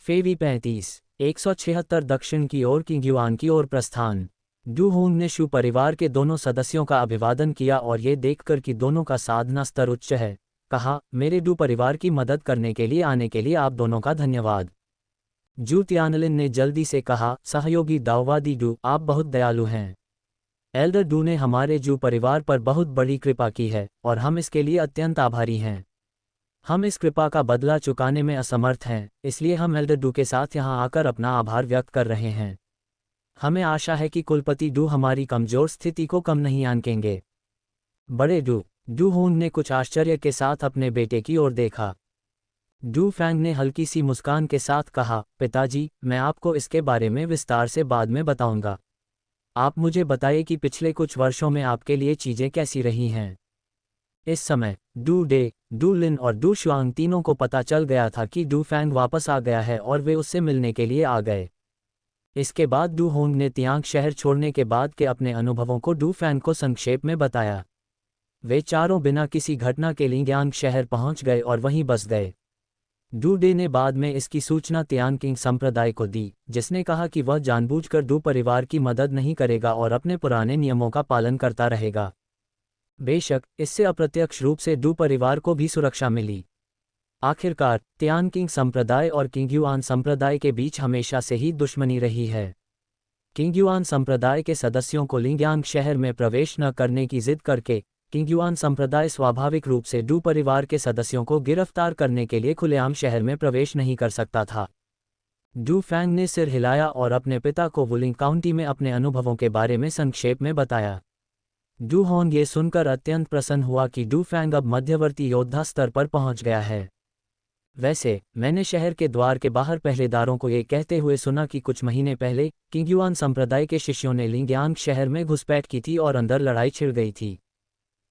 फेवी 35 176 दक्षिण की ओर किंग्युआन की ओर प्रस्थान। डू होंग ने शू परिवार के दोनों सदस्यों का अभिवादन किया और ये देखकर कि दोनों का साधना स्तर उच्च है, कहा, मेरे डू परिवार की मदद करने के लिए आने के लिए आप दोनों का धन्यवाद। जू तियानलिन ने जल्दी से कहा, सहयोगी दाओवादी डू, आप बहुत दयालु हैं। एल्डर डू ने हमारे जू परिवार पर बहुत बड़ी कृपा की है और हम इसके लिए अत्यंत आभारी हैं। हम इस कृपा का बदला चुकाने में असमर्थ हैं, इसलिए हम एल्डर डू के साथ यहाँ आकर अपना आभार व्यक्त कर रहे हैं। हमें आशा है कि कुलपति डू हमारी कमजोर स्थिति को कम नहीं आंकेंगे। बड़े डू होंग ने कुछ आश्चर्य के साथ अपने बेटे की ओर देखा। डू फैंग ने हल्की सी मुस्कान के साथ कहा, पिताजी, मैं आपको इसके बारे में विस्तार से बाद में बताऊंगा। आप मुझे बताइए कि पिछले कुछ वर्षों में आपके लिए चीजें कैसी रही हैं। इस समय डू डे, डू लिन और डू शुआंग तीनों को पता चल गया था कि डू फैंग वापस आ गया है और वे उससे मिलने के लिए आ गए। इसके बाद डू होंग ने तियांग शहर छोड़ने के बाद के अपने अनुभवों को डू फैंग को संक्षेप में बताया। वे चारों बिना किसी घटना के लिंग्यांग शहर पहुंच गए और वहीं बस गए। डू डे ने बाद में इसकी सूचना तियांग किंग संप्रदाय को दी, जिसने कहा कि वह जानबूझकर डू परिवार की मदद नहीं करेगा और अपने पुराने नियमों का पालन करता रहेगा। बेशक, इससे अप्रत्यक्ष रूप से डू परिवार को भी सुरक्षा मिली। आखिरकार, तियान किंग संप्रदाय और किंग्युआन संप्रदाय के बीच हमेशा से ही दुश्मनी रही है। किंग्युआन संप्रदाय के सदस्यों को लिंग्यांग शहर में प्रवेश न करने की जिद करके किंग्युआन संप्रदाय स्वाभाविक रूप से डू परिवार के सदस्यों को गिरफ्तार करने के लिए खुलेआम शहर में प्रवेश नहीं कर सकता था। डू फैंग ने सिर हिलाया और अपने पिता को वुलिंग काउंटी में अपने अनुभवों के बारे में संक्षेप में बताया। डू होंग ये सुनकर अत्यंत प्रसन्न हुआ कि डू फैंग अब मध्यवर्ती योद्धा स्तर पर पहुंच गया है। वैसे, मैंने शहर के द्वार के बाहर पहरेदारों को ये कहते हुए सुना कि कुछ महीने पहले किंग्युआन संप्रदाय के शिष्यों ने लिंग्यांग शहर में घुसपैठ की थी और अंदर लड़ाई छिड़ गई थी।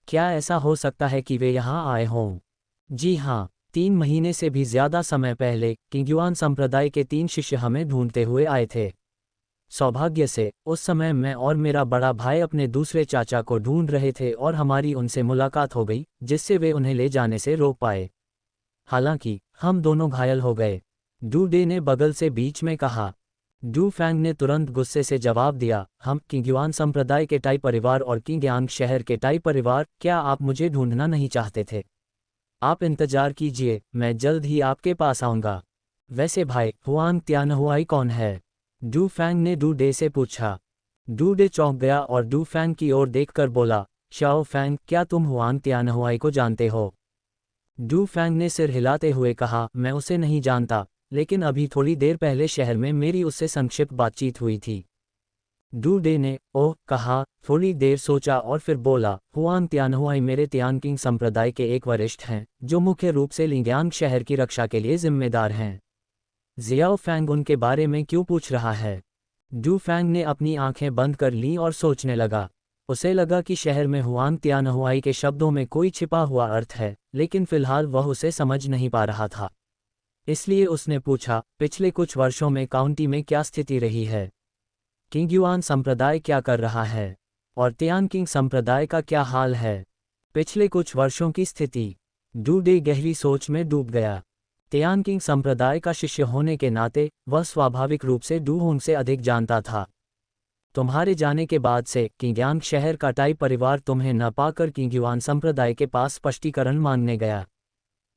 क्या ऐसा हो सकता है कि वे यहाँ आए हों? जी हाँ, 3 महीने से भी ज्यादा समय पहले किंग्युआन संप्रदाय के 3 शिष्य हमें ढूंढते हुए आए थे। सौभाग्य से उस समय मैं और मेरा बड़ा भाई अपने दूसरे चाचा को ढूंढ रहे थे और हमारी उनसे मुलाकात हो गई, जिससे वे उन्हें ले जाने से रोक पाए। हालांकि हम दोनों घायल हो गए, डू डे ने बगल से बीच में कहा। डू फैंग ने तुरंत गुस्से से जवाब दिया, हम किंग्युआन संप्रदाय के टाई परिवार और किंग्यांग शहर के टाई परिवार, क्या आप मुझे ढूंढना नहीं चाहते थे? आप इंतजार कीजिए, मैं जल्द ही आपके पास आऊंगा। वैसे भाई, हुआंग त्यानहुआई कौन है? डू फैंग ने डू डे से पूछा। डू डे चौंक गया और डू फैंग की ओर देखकर बोला, शाओ फैंग, क्या तुम हुआंग त्यानहुआई को जानते हो? डू फैंग ने सिर हिलाते हुए कहा, मैं उसे नहीं जानता, लेकिन अभी थोड़ी देर पहले शहर में मेरी उससे संक्षिप्त बातचीत हुई थी। डू डे ने ओह कहा, थोड़ी देर सोचा और फिर बोला, हुआंग त्यानहुआई मेरे तियान किंग संप्रदाय के एक वरिष्ठ हैं, जो मुख्य रूप से लिंग्यांग शहर की रक्षा के लिए जिम्मेदार हैं। जियाओ फैंग उनके बारे में क्यों पूछ रहा है? डू फैंग ने अपनी आंखें बंद कर लीं और सोचने लगा। उसे लगा कि शहर में हुआंग त्यानहुआई के शब्दों में कोई छिपा हुआ अर्थ है, लेकिन फिलहाल वह उसे समझ नहीं पा रहा था। इसलिए उसने पूछा, पिछले कुछ वर्षों में काउंटी में क्या स्थिति रही है? किंग्युआन संप्रदाय क्या कर रहा है? और तियान किंग संप्रदाय का क्या हाल है? पिछले कुछ वर्षों की स्थिति। डू डे गहरी सोच में डूब गया। तियान किंग संप्रदाय का शिष्य होने के नाते वह स्वाभाविक रूप से डू होंग से अधिक जानता था। तुम्हारे जाने के बाद से किंग्यांग शहर का टाई परिवार तुम्हें न पाकर किंग्युआन संप्रदाय के पास स्पष्टीकरण मांगने गया।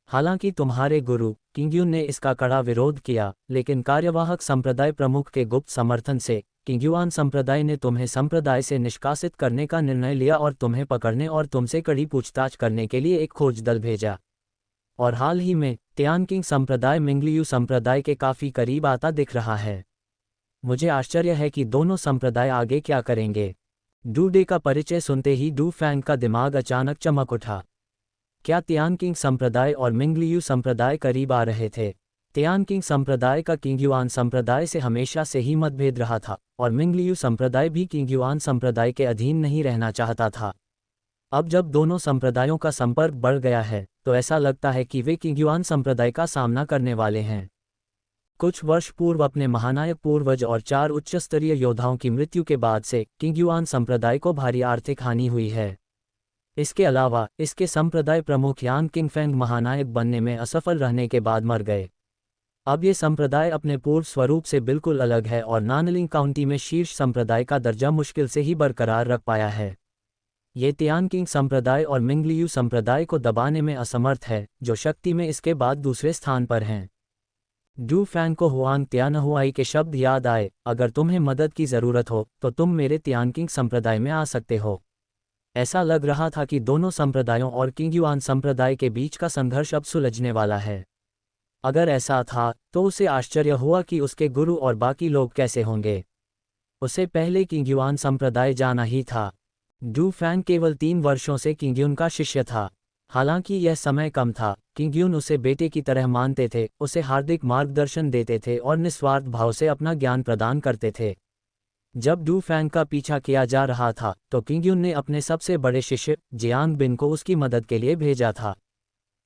हालांकि तुम्हारे गुरु किंग्युन ने इसका कड़ा विरोध किया, लेकिन कार्यवाहक संप्रदाय प्रमुख के गुप्त समर्थन से किंग्युआन संप्रदाय ने तुम्हें संप्रदाय से निष्कासित करने का निर्णय लिया और तुम्हें पकड़ने और तुमसे कड़ी पूछताछ करने के लिए एक खोज दल भेजा। और हाल ही में तियान किंग संप्रदाय मिंगलियू संप्रदाय के काफी करीब आता दिख रहा है। मुझे आश्चर्य है कि दोनों संप्रदाय आगे क्या करेंगे। डू डे का परिचय सुनते ही डू फैंग का दिमाग अचानक चमक उठा। क्या तियान किंग संप्रदाय और मिंगलियू संप्रदाय करीब आ रहे थे? तियान किंग संप्रदाय का किंग्युआन संप्रदाय से हमेशा से ही मतभेद रहा था और मिंगलियू संप्रदाय भी किंग्युआन संप्रदाय के अधीन नहीं रहना चाहता था। अब जब दोनों संप्रदायों का संपर्क बढ़ गया है, तो ऐसा लगता है कि वे किंग्युआन संप्रदाय का सामना करने वाले हैं। कुछ वर्ष पूर्व अपने महानायक पूर्वज और 4 उच्च स्तरीय योद्धाओं की मृत्यु के बाद से किंग्युआन संप्रदाय को भारी आर्थिक हानि हुई है। इसके अलावा इसके संप्रदाय प्रमुख यान किंगफेंग महानायक बनने में असफल रहने के बाद मर गए। अब ये संप्रदाय अपने पूर्व स्वरूप से बिल्कुल अलग है और नानलिंग काउंटी में शीर्ष संप्रदाय का दर्जा मुश्किल से ही बरकरार रख पाया है। ये तियानकिंग संप्रदाय और मिंगलियू संप्रदाय को दबाने में असमर्थ है, जो शक्ति में इसके बाद दूसरे स्थान पर हैं। डू फैंग को हुआंग तियानहुआई के शब्द याद आए, अगर तुम्हें मदद की ज़रूरत हो तो तुम मेरे तियानकिंग संप्रदाय में आ सकते हो। ऐसा लग रहा था कि दोनों संप्रदायों और किंगयुआन संप्रदाय के बीच का संघर्ष अब सुलझने वाला है। अगर ऐसा था तो उसे आश्चर्य हुआ कि उसके गुरु और बाकी लोग कैसे होंगे। उसे पहले किंगयुआन संप्रदाय जाना ही था। डू फैंग केवल 3 वर्षों से किंगयुन का शिष्य था। हालांकि यह समय कम था, किंगयुन उसे बेटे की तरह मानते थे, उसे हार्दिक मार्गदर्शन देते थे और निस्वार्थ भाव से अपना ज्ञान प्रदान करते थे। जब डू फैंग का पीछा किया जा रहा था तो किंगयुन ने अपने सबसे बड़े शिष्य जियांग बिन को उसकी मदद के लिए भेजा था।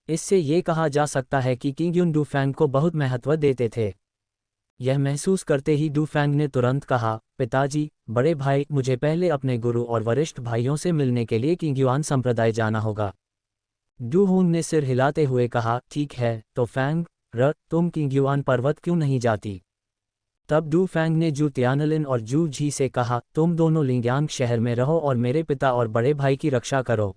इससे ये कहा जा सकता है कि किंगयुन डू फैंग को बहुत महत्व देते थे। यह महसूस करते ही डू फैंग ने तुरंत कहा, पिताजी, बड़े भाई, मुझे पहले अपने गुरु और वरिष्ठ भाइयों से मिलने के लिए किंगयुआन संप्रदाय जाना होगा। डू होंग ने सिर हिलाते हुए कहा, ठीक है, तो फैंग तुम किंगयुआन पर्वत क्यों नहीं जाती? तब डू फैंग ने जू तियानलिन और जू झी से कहा, तुम दोनों लिंग्यांग शहर में रहो और मेरे पिता और बड़े भाई की रक्षा करो।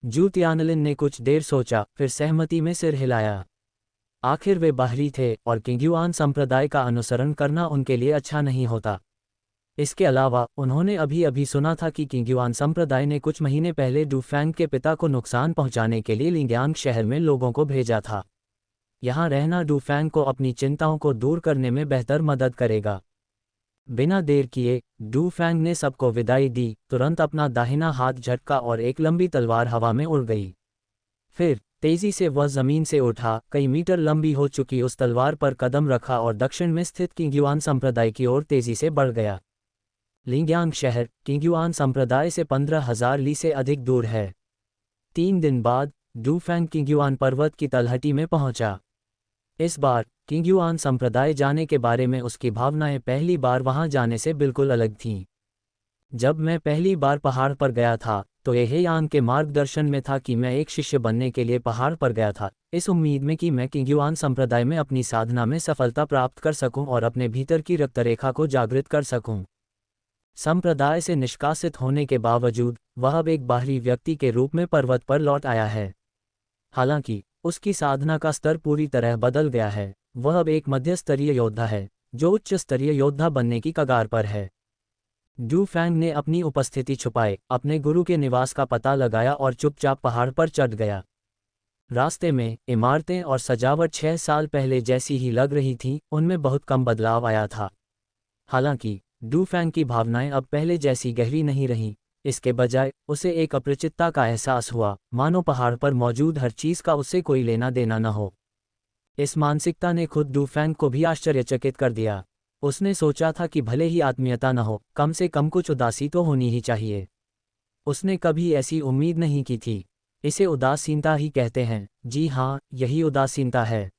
जू तियानलिन ने कुछ देर सोचा, फिर सहमति में सिर हिलाया। आखिर वे बाहरी थे और किंगयुआन संप्रदाय का अनुसरण करना उनके लिए अच्छा नहीं होता। इसके अलावा उन्होंने अभी अभी सुना था कि किंगयुआन संप्रदाय ने कुछ महीने पहले डू फैंग के पिता को नुकसान पहुंचाने के लिए लिंग्यांग शहर में लोगों को भेजा था। यहाँ रहना डू फैंग को अपनी चिंताओं को दूर करने में बेहतर मदद करेगा। बिना देर किए डू फैंग ने सबको विदाई दी, तुरंत अपना दाहिना हाथ झटका और एक लंबी तलवार हवा में उड़ गई। फिर तेजी से वह जमीन से उठा, कई मीटर लंबी हो चुकी उस तलवार पर कदम रखा और दक्षिण में स्थित किंगयुआन संप्रदाय की ओर तेजी से बढ़ गया। लिंग्यांग शहर किंगयुआन संप्रदाय से 15,000 ली से अधिक दूर है। 3 दिन बाद डू फैंग किंगयुआन पर्वत की तलहटी में पहुंचा। इस बार किंगयुआन संप्रदाय जाने के बारे में उसकी भावनाएं पहली बार वहां जाने से बिल्कुल अलग थीं। जब मैं पहली बार पहाड़ पर गया था तो यह यांग के मार्गदर्शन में था कि मैं एक शिष्य बनने के लिए पहाड़ पर गया था, इस उम्मीद में कि मैं किंगयुआन संप्रदाय में अपनी साधना में सफलता प्राप्त कर सकूं और अपने भीतर की रक्तरेखा को जागृत कर सकूं। संप्रदाय से निष्कासित होने के बावजूद वह अब एक बाहरी व्यक्ति के रूप में पर्वत पर लौट आया है। हालांकि उसकी साधना का स्तर पूरी तरह बदल गया है। वह अब एक मध्य स्तरीय योद्धा है जो उच्च स्तरीय योद्धा बनने की कगार पर है। डू फैंग ने अपनी उपस्थिति छुपाए, अपने गुरु के निवास का पता लगाया और चुपचाप पहाड़ पर चढ़ गया। रास्ते में इमारतें और सजावट 6 साल पहले जैसी ही लग रही थीं, उनमें बहुत कम बदलाव आया था। हालांकि डू फैंग की भावनाएं अब पहले जैसी गहरी नहीं रहीं, इसके बजाय उसे एक अपरिचितता का एहसास हुआ, मानो पहाड़ पर मौजूद हर चीज़ का उससे कोई लेना देना न हो। इस मानसिकता ने खुद डू फैंग को भी आश्चर्यचकित कर दिया। उसने सोचा था कि भले ही आत्मीयता न हो, कम से कम कुछ उदासी तो होनी ही चाहिए। उसने कभी ऐसी उम्मीद नहीं की थी। इसे उदासीनता ही कहते हैं। जी हाँ, यही उदासीनता है।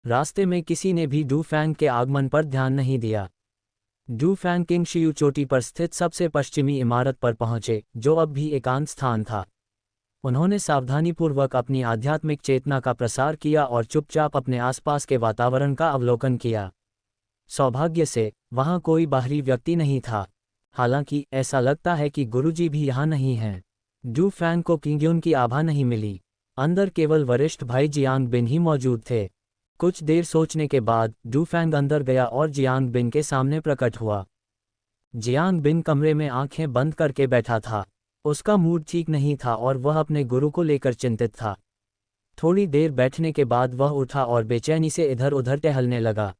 रास्ते में किसी ने भी डू फैंग के आगमन पर ध्यान नहीं दिया। डू फैंग किंगशियू चोटी पर स्थित सबसे पश्चिमी इमारत पर पहुंचे, जो अब भी एकांत स्थान था। उन्होंने सावधानीपूर्वक अपनी आध्यात्मिक चेतना का प्रसार किया और चुपचाप अपने आसपास के वातावरण का अवलोकन किया। सौभाग्य से वहां कोई बाहरी व्यक्ति नहीं था। हालांकि ऐसा लगता है कि गुरुजी भी यहाँ नहीं हैं। डू फैंग को किंगयुन की आभा नहीं मिली। अंदर केवल वरिष्ठ भाई जियांग बिन ही मौजूद थे। कुछ देर सोचने के बाद डू फैंग अंदर गया और जियांग बिन के सामने प्रकट हुआ। जियांग बिन कमरे में आंखें बंद करके बैठा था। उसका मूड ठीक नहीं था और वह अपने गुरु को लेकर चिंतित था। थोड़ी देर बैठने के बाद वह उठा और बेचैनी से इधर उधर टहलने लगा।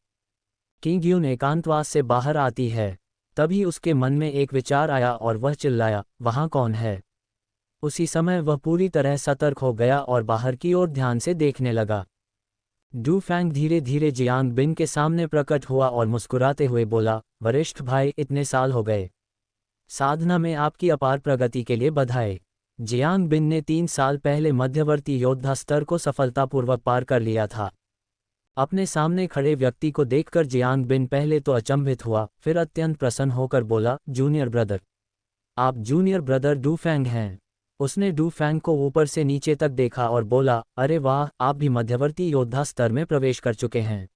किंगयुन एकांतवास से बाहर आती है। तभी उसके मन में एक विचार आया और वह चिल्लाया, वहाँ कौन है? उसी समय वह पूरी तरह सतर्क हो गया और बाहर की ओर ध्यान से देखने लगा। डू फैंग धीरे धीरे जियांग बिन के सामने प्रकट हुआ और मुस्कुराते हुए बोला, वरिष्ठ भाई, इतने साल हो गए। साधना में आपकी अपार प्रगति के लिए बधाई। जियांग बिन ने 3 साल पहले मध्यवर्ती योद्धा स्तर को सफलतापूर्वक पार कर लिया था। अपने सामने खड़े व्यक्ति को देखकर जियांग बिन पहले तो अचंभित हुआ, फिर अत्यंत प्रसन्न होकर बोला, जूनियर ब्रदर। आप जूनियर ब्रदर डू फैंग हैं। उसने डू फैंग को ऊपर से नीचे तक देखा और बोला, अरे वाह, आप भी मध्यवर्ती योद्धा स्तर में प्रवेश कर चुके हैं।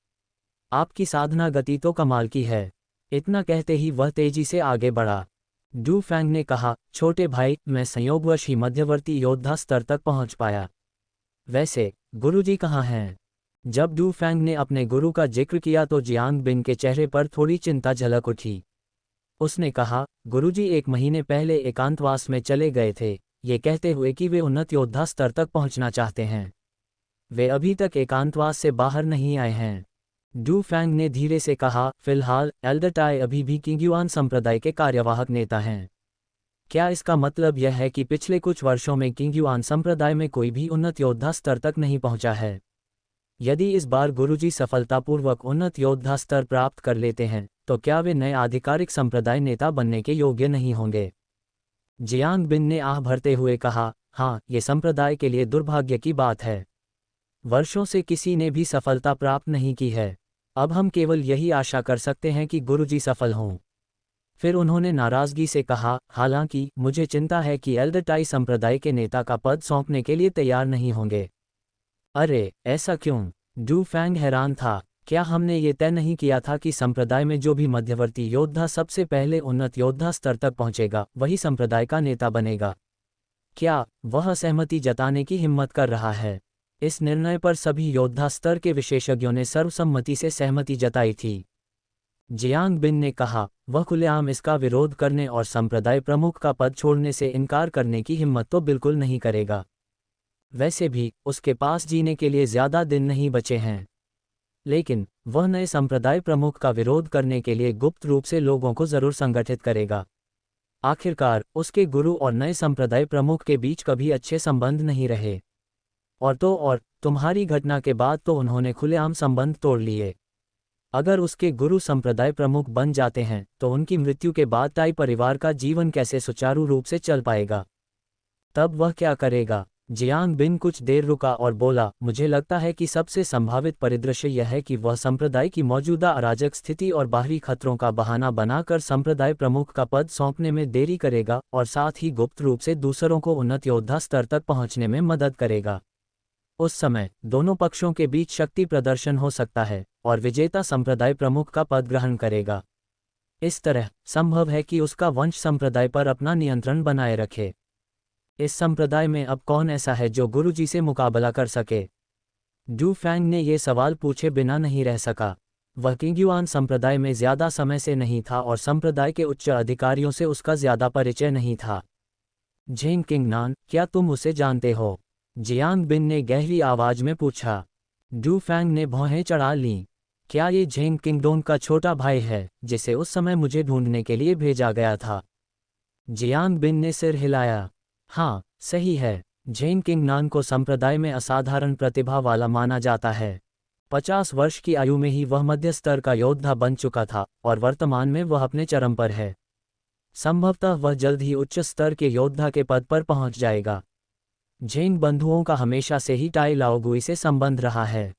आपकी साधना गति तो कमाल की है। इतना कहते ही वह तेजी से आगे बढ़ा। डू फैंग ने कहा, छोटे भाई, मैं संयोगवश ही मध्यवर्ती योद्धा स्तर तक पहुंच पाया। वैसे गुरुजी कहाँ हैं? जब डू फैंग ने अपने गुरु का जिक्र किया तो जियांग बिन के चेहरे पर थोड़ी चिंता झलक उठी। उसने कहा, गुरुजी 1 महीने पहले एकांतवास में चले गए थे, ये कहते हुए कि वे उन्नत योद्धा स्तर तक पहुंचना चाहते हैं। वे अभी तक एकांतवास से बाहर नहीं आए हैं। डू फैंग ने धीरे से कहा, फिलहाल एल्डर टाई अभी भी किंग्युआन संप्रदाय के कार्यवाहक नेता हैं। क्या इसका मतलब यह है कि पिछले कुछ वर्षों में किंग्युआन संप्रदाय में कोई भी उन्नत योद्धा स्तर तक नहीं पहुंचा है? यदि इस बार गुरुजी सफलतापूर्वक उन्नत योद्धा स्तर प्राप्त कर लेते हैं, तो क्या वे नए आधिकारिक संप्रदाय नेता बनने के योग्य नहीं होंगे? जियांग बिन ने आह भरते हुए कहा, हाँ, ये संप्रदाय के लिए दुर्भाग्य की बात है। वर्षों से किसी ने भी सफलता प्राप्त नहीं की है। अब हम केवल यही आशा कर सकते हैं कि गुरुजी सफल हों। फिर उन्होंने नाराजगी से कहा, हालांकि मुझे चिंता है कि एल्डर टाई संप्रदाय के नेता का पद सौंपने के लिए तैयार नहीं होंगे। अरे, ऐसा क्यों? डू फैंग हैरान था। क्या हमने ये तय नहीं किया था कि संप्रदाय में जो भी मध्यवर्ती योद्धा सबसे पहले उन्नत योद्धा स्तर तक पहुंचेगा, वही संप्रदाय का नेता बनेगा? क्या वह असहमति जताने की हिम्मत कर रहा है? इस निर्णय पर सभी योद्धा स्तर के विशेषज्ञों ने सर्वसम्मति से सहमति जताई थी। जियांग बिन ने कहा, वह खुलेआम इसका विरोध करने और संप्रदाय प्रमुख का पद छोड़ने से इनकार करने की हिम्मत तो बिल्कुल नहीं करेगा। वैसे भी उसके पास जीने के लिए ज्यादा दिन नहीं बचे हैं। लेकिन वह नए संप्रदाय प्रमुख का विरोध करने के लिए गुप्त रूप से लोगों को जरूर संगठित करेगा। आखिरकार उसके गुरु और नए संप्रदाय प्रमुख के बीच कभी अच्छे संबंध नहीं रहे। और तुम्हारी घटना के बाद तो उन्होंने खुलेआम संबंध तोड़ लिए। अगर उसके गुरु संप्रदाय प्रमुख बन जाते हैं तो उनकी मृत्यु के बाद टाई परिवार का जीवन कैसे सुचारू रूप से चल पाएगा? तब वह क्या करेगा? जियांग बिन कुछ देर रुका और बोला, मुझे लगता है कि सबसे संभावित परिदृश्य यह है कि वह संप्रदाय की मौजूदा अराजक स्थिति और बाहरी खतरों का बहाना बनाकर संप्रदाय प्रमुख का पद सौंपने में देरी करेगा और साथ ही गुप्त रूप से दूसरों को उन्नत योद्धा स्तर तक पहुंचने में मदद करेगा। उस समय दोनों पक्षों के बीच शक्ति प्रदर्शन हो सकता है और विजेता संप्रदाय प्रमुख का पद ग्रहण करेगा। इस तरह संभव है कि उसका वंश संप्रदाय पर अपना नियंत्रण बनाए रखे। इस संप्रदाय में अब कौन ऐसा है जो गुरुजी से मुकाबला कर सके? डू फैंग ने ये सवाल पूछे बिना नहीं रह सका। वह किंग्युआन संप्रदाय में ज्यादा समय से नहीं था और संप्रदाय के उच्च अधिकारियों से उसका ज्यादा परिचय नहीं था। झेंग किंगनान, क्या तुम उसे जानते हो? जियांग बिन ने गहरी आवाज में पूछा। डू फैंग ने भौहें चढ़ा लीं। क्या ये झेंग किंगडोंग का छोटा भाई है जिसे उस समय मुझे ढूंढने के लिए भेजा गया था? जियांग बिन ने सिर हिलाया। हाँ, सही है। झेंग किंगनान को संप्रदाय में असाधारण प्रतिभा वाला माना जाता है। 50 वर्ष की आयु में ही वह मध्य स्तर का योद्धा बन चुका था और वर्तमान में वह अपने चरम पर है। संभवतः वह जल्द ही उच्च स्तर के योद्धा के पद पर पहुंच जाएगा। झेंग बंधुओं का हमेशा से ही टाई लाओगुई से संबंध रहा है।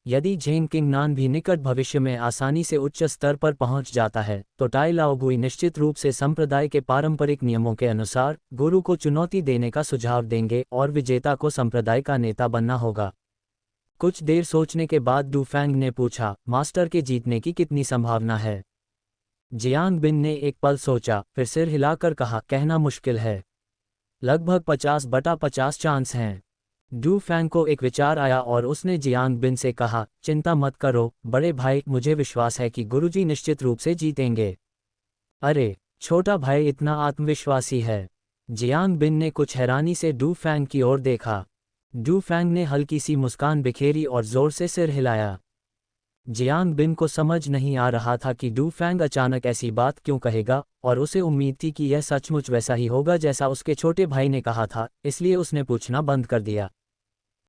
यदि झेंग किंगनान भी निकट भविष्य में आसानी से उच्च स्तर पर पहुंच जाता है तो टाई लाओगुई निश्चित रूप से संप्रदाय के पारंपरिक नियमों के अनुसार गुरु को चुनौती देने का सुझाव देंगे और विजेता को संप्रदाय का नेता बनना होगा। कुछ देर सोचने के बाद डू फैंग ने पूछा, मास्टर के जीतने की कितनी संभावना है? जियांग बिन ने एक पल सोचा, फिर सिर हिलाकर कहा, कहना मुश्किल है। लगभग 50/50 चांस हैं। डू फैंग को एक विचार आया और उसने जियांग बिन से कहा, चिंता मत करो बड़े भाई, मुझे विश्वास है कि गुरुजी निश्चित रूप से जीतेंगे। अरे, छोटा भाई इतना आत्मविश्वासी है? जियांग बिन ने कुछ हैरानी से डू फैंग की ओर देखा। डू फैंग ने हल्की सी मुस्कान बिखेरी और जोर से सिर हिलाया। जियांग बिन को समझ नहीं आ रहा था कि डू फैंग अचानक ऐसी बात क्यों कहेगा, और उसे उम्मीद थी कि यह सचमुच वैसा ही होगा जैसा उसके छोटे भाई ने कहा था, इसलिए उसने पूछना बंद कर दिया।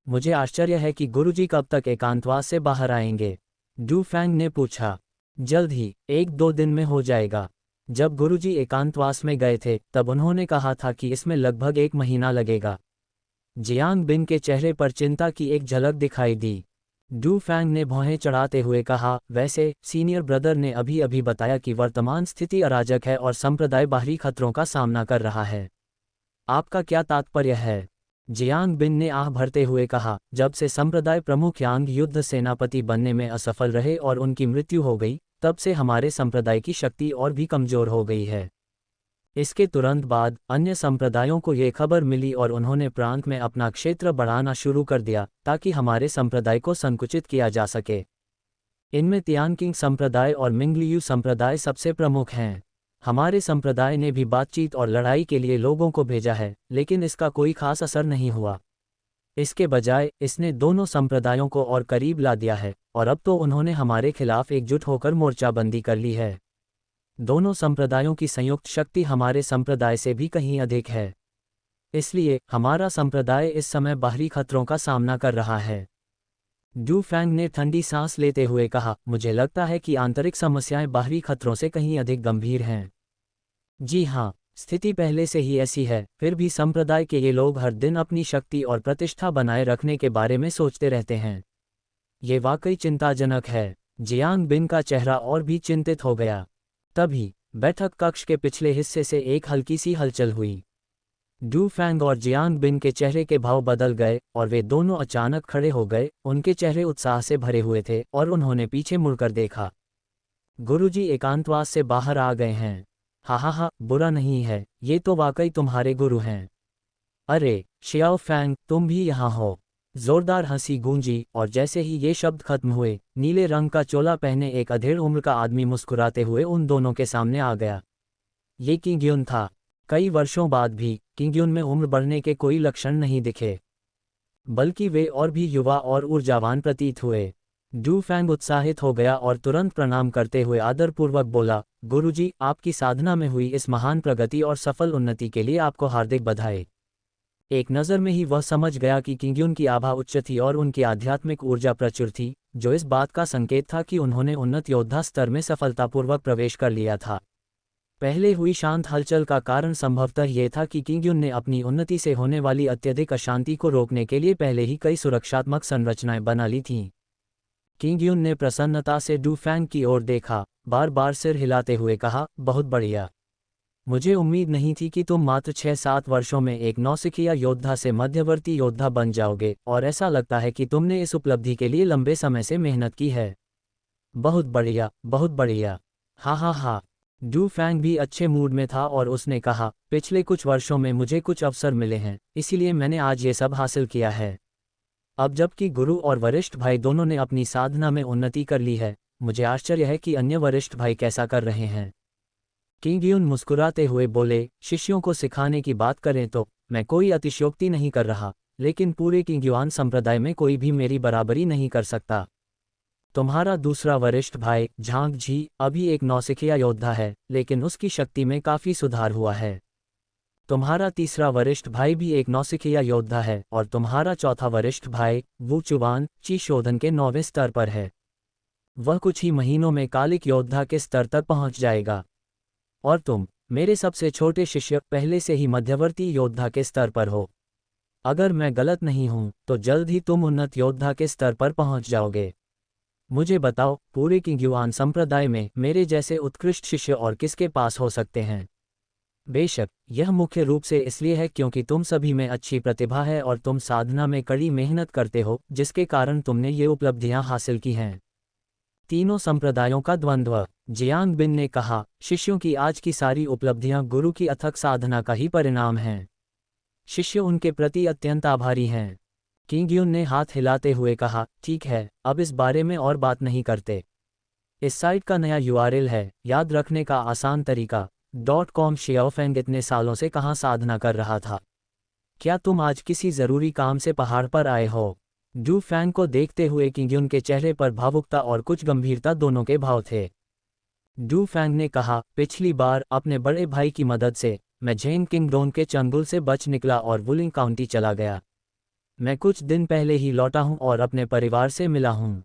मुझे आश्चर्य है कि गुरुजी कब तक एकांतवास से बाहर आएंगे? डू फैंग ने पूछा। जल्द ही, 1-2 दिन में हो जाएगा। जब गुरुजी एकांतवास में गए थे तब उन्होंने कहा था कि इसमें लगभग 1 महीना लगेगा। जियांग बिन के चेहरे पर चिंता की एक झलक दिखाई दी। डू फैंग ने भौहें चढ़ाते हुए कहा, वैसे सीनियर ब्रदर ने अभी अभी बताया कि वर्तमान स्थिति अराजक है और संप्रदाय बाहरी खतरों का सामना कर रहा है। आपका क्या तात्पर्य है? जियांग बिन ने आह भरते हुए कहा, जब से संप्रदाय प्रमुख यांग युद्ध सेनापति बनने में असफल रहे और उनकी मृत्यु हो गई, तब से हमारे संप्रदाय की शक्ति और भी कमजोर हो गई है। इसके तुरंत बाद अन्य संप्रदायों को ये खबर मिली और उन्होंने प्रांत में अपना क्षेत्र बढ़ाना शुरू कर दिया ताकि हमारे संप्रदाय को संकुचित किया जा सके। इनमें तियानकिंग संप्रदाय और मिंगलियू संप्रदाय सबसे प्रमुख हैं। हमारे संप्रदाय ने भी बातचीत और लड़ाई के लिए लोगों को भेजा है, लेकिन इसका कोई खास असर नहीं हुआ। इसके बजाय इसने दोनों संप्रदायों को और करीब ला दिया है और अब तो उन्होंने हमारे खिलाफ एकजुट होकर मोर्चाबंदी कर ली है। दोनों संप्रदायों की संयुक्त शक्ति हमारे संप्रदाय से भी कहीं अधिक है। इसलिए हमारा संप्रदाय इस समय बाहरी खतरों का सामना कर रहा है। डू फैंग ने ठंडी सांस लेते हुए कहा, मुझे लगता है कि आंतरिक समस्याएं बाहरी खतरों से कहीं अधिक गंभीर हैं। जी हाँ, स्थिति पहले से ही ऐसी है, फिर भी संप्रदाय के ये लोग हर दिन अपनी शक्ति और प्रतिष्ठा बनाए रखने के बारे में सोचते रहते हैं। ये वाकई चिंताजनक है। जियांग बिन का चेहरा और भी चिंतित हो गया। तभी बैठक कक्ष के पिछले हिस्से से एक हल्की सी हलचल हुई। डू फैंग और जियांग बिन के चेहरे के भाव बदल गए और वे दोनों अचानक खड़े हो गए। उनके चेहरे उत्साह से भरे हुए थे और उन्होंने पीछे मुड़कर देखा। गुरुजी एकांतवास से बाहर आ गए हैं। हा, बुरा नहीं है, ये तो वाकई तुम्हारे गुरु हैं। अरे शियाओ फैंग, तुम भी यहाँ हो। जोरदार हंसी गूंजी और जैसे ही ये शब्द खत्म हुए, नीले रंग का चोला पहने एक अधेड़ उम्र का आदमी मुस्कुराते हुए उन दोनों के सामने आ गया। ये किंग्युन था। कई वर्षों बाद भी किंग्युन में उम्र बढ़ने के कोई लक्षण नहीं दिखे, बल्कि वे और भी युवा और ऊर्जावान प्रतीत हुए। डू फैंग उत्साहित हो गया और तुरंत प्रणाम करते हुए आदरपूर्वक बोला, गुरुजी, आपकी साधना में हुई इस महान प्रगति और सफल उन्नति के लिए आपको हार्दिक बधाई। एक नज़र में ही वह समझ गया कि किंग्युन की आभा उच्च थी और उनकी आध्यात्मिक ऊर्जा प्रचुर थी, जो इस बात का संकेत था कि उन्होंने उन्नत योद्धा स्तर में सफलतापूर्वक प्रवेश कर लिया था। पहले हुई शांत हलचल का कारण संभवतः ये था कि किंग्युन ने अपनी उन्नति से होने वाली अत्यधिक अशांति को रोकने के लिए पहले ही कई सुरक्षात्मक संरचनाएं बना ली थीं। किंग्युन ने प्रसन्नता से डू फैंग की ओर देखा, बार बार सिर हिलाते हुए कहा, बहुत बढ़िया। मुझे उम्मीद नहीं थी कि तुम मात्र 6-7 वर्षों में एक नौसिखिया योद्धा से मध्यवर्ती योद्धा बन जाओगे, और ऐसा लगता है कि तुमने इस उपलब्धि के लिए लंबे समय से मेहनत की है। बहुत बढ़िया, बहुत बढ़िया। हा। डू फैंग भी अच्छे मूड में था और उसने कहा, पिछले कुछ वर्षों में मुझे कुछ अवसर मिले हैं, इसीलिए मैंने आज ये सब हासिल किया है। अब जबकि गुरु और वरिष्ठ भाई दोनों ने अपनी साधना में उन्नति कर ली है, मुझे आश्चर्य है कि अन्य वरिष्ठ भाई कैसा कर रहे हैं। किंग्युन मुस्कुराते हुए बोले, शिष्यों को सिखाने की बात करें तो मैं कोई अतिशयोक्ति नहीं कर रहा, लेकिन पूरे किंग्युआन संप्रदाय में कोई भी मेरी बराबरी नहीं कर सकता। तुम्हारा दूसरा वरिष्ठ भाई झांग झी अभी एक नौसिखिया योद्धा है, लेकिन उसकी शक्ति में काफ़ी सुधार हुआ है। तुम्हारा तीसरा वरिष्ठ भाई भी एक नौसिखिया योद्धा है और तुम्हारा चौथा वरिष्ठ भाई वू चुवान ची शोधन के 9वें स्तर पर है। वह कुछ ही महीनों में कालिक योद्धा के स्तर तक पहुंच जाएगा। और तुम, मेरे सबसे छोटे शिष्य, पहले से ही मध्यवर्ती योद्धा के स्तर पर हो। अगर मैं गलत नहीं हूं तो जल्द ही तुम उन्नत योद्धा के स्तर पर पहुंच जाओगे। मुझे बताओ, पूरे किंग्युआन संप्रदाय में मेरे जैसे उत्कृष्ट शिष्य और किसके पास हो सकते हैं? बेशक यह मुख्य रूप से इसलिए है क्योंकि तुम सभी में अच्छी प्रतिभा है और तुम साधना में कड़ी मेहनत करते हो, जिसके कारण तुमने ये उपलब्धियां हासिल की हैं। तीनों संप्रदायों का द्वंद्व। जियांग बिन ने कहा, शिष्यों की आज की सारी उपलब्धियां गुरु की अथक साधना का ही परिणाम हैं। शिष्य उनके प्रति अत्यंत आभारी हैं। किंग्युन ने हाथ हिलाते हुए कहा, ठीक है, अब इस बारे में और बात नहीं करते। इस साइट का नया URL है, याद रखने का आसान तरीका .com। शियाओफेंग इतने सालों से कहाँ साधना कर रहा था? क्या तुम आज किसी ज़रूरी काम से पहाड़ पर आए हो? डू फैंग को देखते हुए किंग्युन के चेहरे पर भावुकता और कुछ गंभीरता दोनों के भाव थे। डू फैंग ने कहा, पिछली बार अपने बड़े भाई की मदद से मैं झेंग किंगडोन के चंगुल से बच निकला और वुलिंग काउंटी चला गया। मैं कुछ दिन पहले ही लौटा हूं और अपने परिवार से मिला हूं।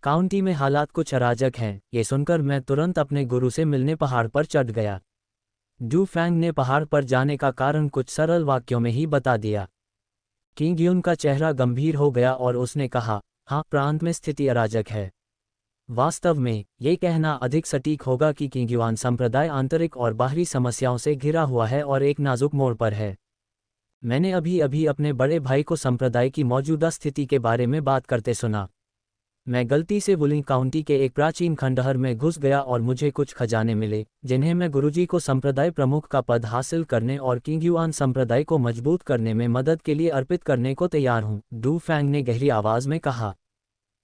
काउंटी में हालात कुछ अराजक हैं। ये सुनकर मैं तुरंत अपने गुरु से मिलने पहाड़ पर चढ़ गया। डू फैंग ने पहाड़ पर जाने का कारण कुछ सरल वाक्यों में ही बता दिया। किंग्युन का चेहरा गंभीर हो गया और उसने कहा, हाँ, प्रांत में स्थिति अराजक है। वास्तव में ये कहना अधिक सटीक होगा कि किंग्युआन संप्रदाय आंतरिक और बाहरी समस्याओं से घिरा हुआ है और एक नाजुक मोड़ पर है। मैंने अभी अभी अपने बड़े भाई को संप्रदाय की मौजूदा स्थिति के बारे में बात करते सुना। मैं गलती से वुलिंग काउंटी के एक प्राचीन खंडहर में घुस गया और मुझे कुछ खजाने मिले जिन्हें मैं गुरुजी को संप्रदाय प्रमुख का पद हासिल करने और किंग युआन संप्रदाय को मजबूत करने में मदद के लिए अर्पित करने को तैयार हूँ, डू फैंग ने गहरी आवाज में कहा।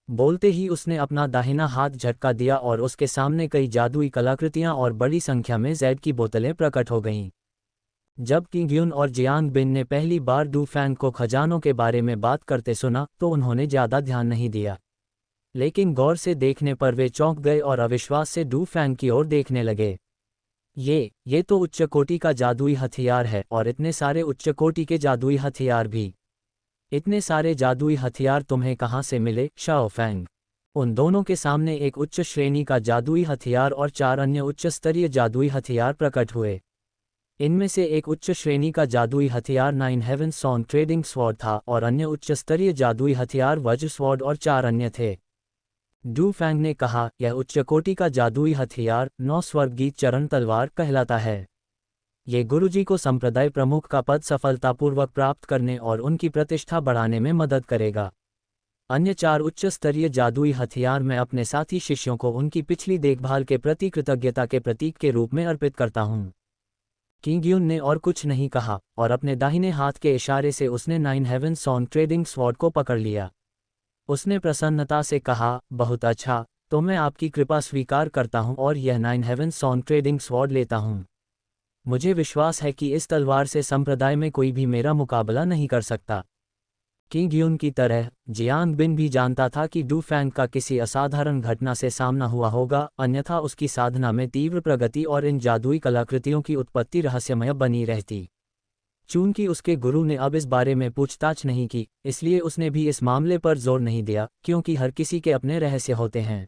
बोलते ही उसने अपना दाहिना हाथ झटका दिया और उसके सामने कई जादुई कलाकृतियां और बड़ी संख्या में जैड की बोतलें प्रकट हो गईं। जब किंग यून और जियांग बिन ने पहली बार डू फैंग को खजानों के बारे में बात करते सुना तो उन्होंने ज्यादा ध्यान नहीं दिया, लेकिन गौर से देखने पर वे चौंक गए और अविश्वास से डू फैंग की ओर देखने लगे। ये तो उच्च कोटि का जादुई हथियार है, और इतने सारे उच्च कोटि के जादुई हथियार भी। इतने सारे जादुई हथियार तुम्हें कहाँ से मिले, शाओ फैंग? उन दोनों के सामने एक उच्च श्रेणी का जादुई हथियार और 4 अन्य उच्च स्तरीय जादुई हथियार प्रकट हुए। इनमें से एक उच्च श्रेणी का जादुई हथियार 9 हेवन सॉन ट्रेडिंग स्वॉर्ड था और अन्य उच्च स्तरीय जादुई हथियार वज्र स्वॉर्ड और 4 अन्य थे। डू फैंग ने कहा, यह उच्च कोटि का जादुई हथियार 9 स्वर्गीत चरण तलवार कहलाता है। ये गुरुजी को संप्रदाय प्रमुख का पद सफलतापूर्वक प्राप्त करने और उनकी प्रतिष्ठा बढ़ाने में मदद करेगा। अन्य 4 उच्च स्तरीय जादुई हथियार मैं अपने साथी शिष्यों को उनकी पिछली देखभाल के प्रति कृतज्ञता के प्रतीक के रूप में अर्पित करता हूँ। किंग यून ने और कुछ नहीं कहा और अपने दाहिने हाथ के इशारे से उसने 9 हेवन सॉन ट्रेडिंग स्वॉर्ड को पकड़ लिया। उसने प्रसन्नता से कहा, बहुत अच्छा, तो मैं आपकी कृपा स्वीकार करता हूँ और यह 9 हेवन सॉन ट्रेडिंग स्वॉर्ड लेता हूँ। मुझे विश्वास है कि इस तलवार से संप्रदाय में कोई भी मेरा मुकाबला नहीं कर सकता। किंग यून की तरह जियांग बिन भी जानता था कि डू फैंग का किसी असाधारण घटना से सामना हुआ होगा, अन्यथा उसकी साधना में तीव्र प्रगति और इन जादुई कलाकृतियों की उत्पत्ति रहस्यमय बनी रहती। चूंकि उसके गुरु ने अब इस बारे में पूछताछ नहीं की, इसलिए उसने भी इस मामले पर जोर नहीं दिया, क्योंकि हर किसी के अपने रहस्य होते हैं।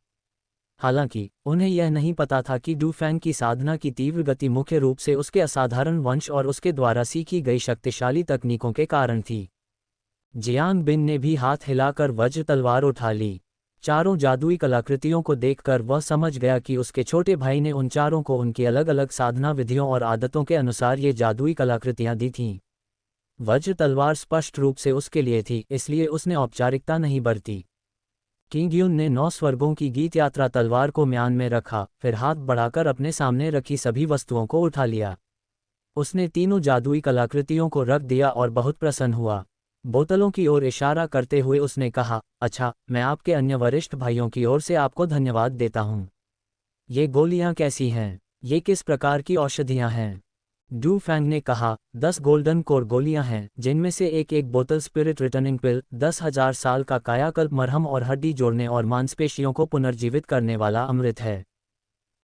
हालांकि उन्हें यह नहीं पता था कि डू फैंग की साधना की तीव्र गति मुख्य रूप से उसके असाधारण वंश और उसके द्वारा सीखी गई शक्तिशाली तकनीकों के कारण थी। जियांग बिन ने भी हाथ हिलाकर वज्र तलवार उठा ली। चारों जादुई कलाकृतियों को देखकर वह समझ गया कि उसके छोटे भाई ने उन चारों को उनकी अलग अलग साधना विधियों और आदतों के अनुसार ये जादुई कलाकृतियां दी थीं। वज्र तलवार स्पष्ट रूप से उसके लिए थी, इसलिए उसने औपचारिकता नहीं बरती। किंग यून ने 9 स्वर्गों की गीत यात्रा तलवार को म्यान में रखा, फिर हाथ बढ़ाकर अपने सामने रखी सभी वस्तुओं को उठा लिया। उसने तीनों जादुई कलाकृतियों को रख दिया और बहुत प्रसन्न हुआ। बोतलों की ओर इशारा करते हुए उसने कहा, अच्छा, मैं आपके अन्य वरिष्ठ भाइयों की ओर से आपको धन्यवाद देता हूँ। ये गोलियां कैसी हैं? ये किस प्रकार की औषधियां हैं? डू फैंग ने कहा, 10 गोल्डन कोर गोलियां हैं, जिनमें से एक बोतल स्पिरिट रिटर्निंग पिल, 10,000 साल का कायाकल्प मरहम और हड्डी जोड़ने और मांसपेशियों को पुनर्जीवित करने वाला अमृत है।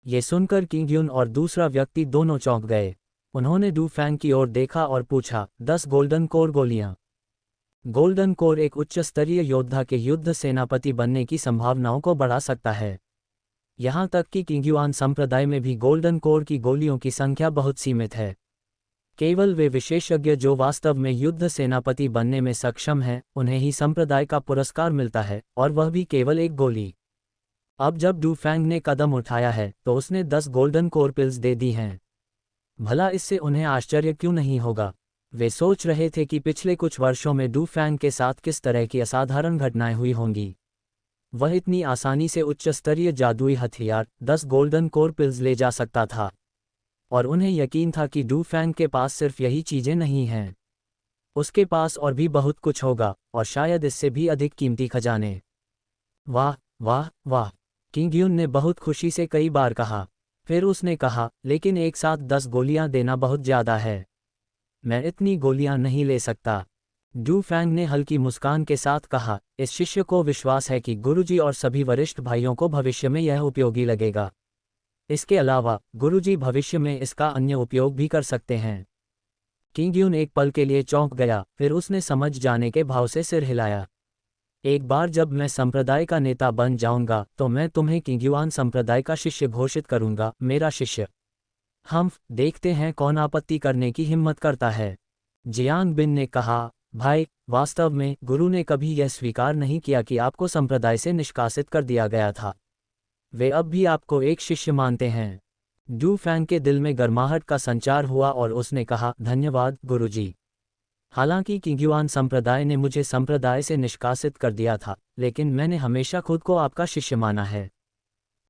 ये सुनकर किंग यून और दूसरा व्यक्ति दोनों चौंक गए। उन्होंने डू फैंग की ओर देखा और पूछा, 10 गोल्डन कोर गोलियां? गोल्डन कोर एक उच्च स्तरीय योद्धा के युद्ध सेनापति बनने की संभावनाओं को बढ़ा सकता है। यहाँ तक कि किंग युआन संप्रदाय में भी गोल्डन कोर की गोलियों की संख्या बहुत सीमित है। केवल वे विशेषज्ञ जो वास्तव में युद्ध सेनापति बनने में सक्षम हैं, उन्हें ही संप्रदाय का पुरस्कार मिलता है, और वह भी केवल एक गोली। अब जब डू फैंग ने कदम उठाया है तो उसने 10 गोल्डन कोर पिल्स दे दी हैं। भला इससे उन्हें आश्चर्य क्यों नहीं होगा? वे सोच रहे थे कि पिछले कुछ वर्षों में डू फैंग के साथ किस तरह की असाधारण घटनाएं हुई होंगी। वह इतनी आसानी से उच्च स्तरीय जादुई हथियार 10 गोल्डन कोर पिल्स ले जा सकता था, और उन्हें यकीन था कि डू फैंग के पास सिर्फ यही चीजें नहीं हैं। उसके पास और भी बहुत कुछ होगा, और शायद इससे भी अधिक कीमती खजाने। वाह वाह वाह, किंग यून ने बहुत खुशी से कई बार कहा। फिर उसने कहा, लेकिन एक साथ 10 गोलियां देना बहुत ज्यादा है। मैं इतनी गोलियां नहीं ले सकता। डू फैंग ने हल्की मुस्कान के साथ कहा, इस शिष्य को विश्वास है कि गुरुजी और सभी वरिष्ठ भाइयों को भविष्य में यह उपयोगी लगेगा। इसके अलावा गुरुजी भविष्य में इसका अन्य उपयोग भी कर सकते हैं। किंग यून एक पल के लिए चौंक गया, फिर उसने समझ जाने के भाव से सिर हिलाया। एक बार जब मैं संप्रदाय का नेता बन जाऊंगा तो मैं तुम्हें किंग युआन संप्रदाय का शिष्य घोषित करूंगा, मेरा शिष्य। हम देखते हैं कौन आपत्ति करने की हिम्मत करता है। जियांग बिन ने कहा, भाई, वास्तव में गुरु ने कभी यह स्वीकार नहीं किया कि आपको संप्रदाय से निष्कासित कर दिया गया था। वे अब भी आपको एक शिष्य मानते हैं। डू फैंग के दिल में गर्माहट का संचार हुआ और उसने कहा, धन्यवाद गुरुजी। हालांकि किंग्युआन संप्रदाय ने मुझे संप्रदाय से निष्कासित कर दिया था, लेकिन मैंने हमेशा खुद को आपका शिष्य माना है।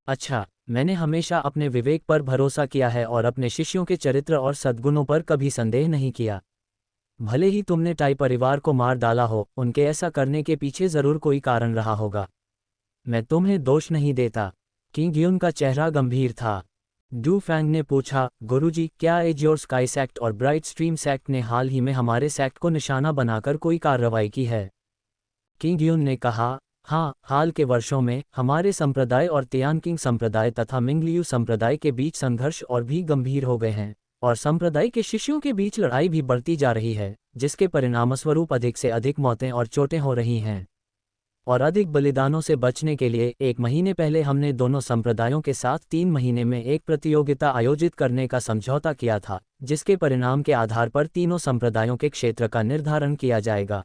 अच्छा, मैंने हमेशा अपने विवेक पर भरोसा किया है और अपने शिष्यों के चरित्र और सद्गुणों पर कभी संदेह नहीं किया। भले ही तुमने टाई परिवार को मार डाला हो, उनके ऐसा करने के पीछे जरूर कोई कारण रहा होगा। मैं तुम्हें दोष नहीं देता। किंग यून का चेहरा गंभीर था। डू फैंग ने पूछा, गुरुजी, क्या एज योर स्काई सेक्ट और ब्राइट स्ट्रीम सेक्ट ने हाल ही में हमारे सेक्ट को निशाना बनाकर कोई कार्रवाई की है? किंग यून ने कहा, हाँ, हाल के वर्षों में हमारे संप्रदाय और तियानकिंग संप्रदाय तथा मिंगलियू संप्रदाय के बीच संघर्ष और भी गंभीर हो गए हैं, और संप्रदाय के शिष्यों के बीच लड़ाई भी बढ़ती जा रही है, जिसके परिणामस्वरूप अधिक से अधिक मौतें और चोटें हो रही हैं। और अधिक बलिदानों से बचने के लिए 1 महीने पहले हमने दोनों संप्रदायों के साथ 3 महीने में एक प्रतियोगिता आयोजित करने का समझौता किया था, जिसके परिणाम के आधार पर तीनों संप्रदायों के क्षेत्र का निर्धारण किया जाएगा।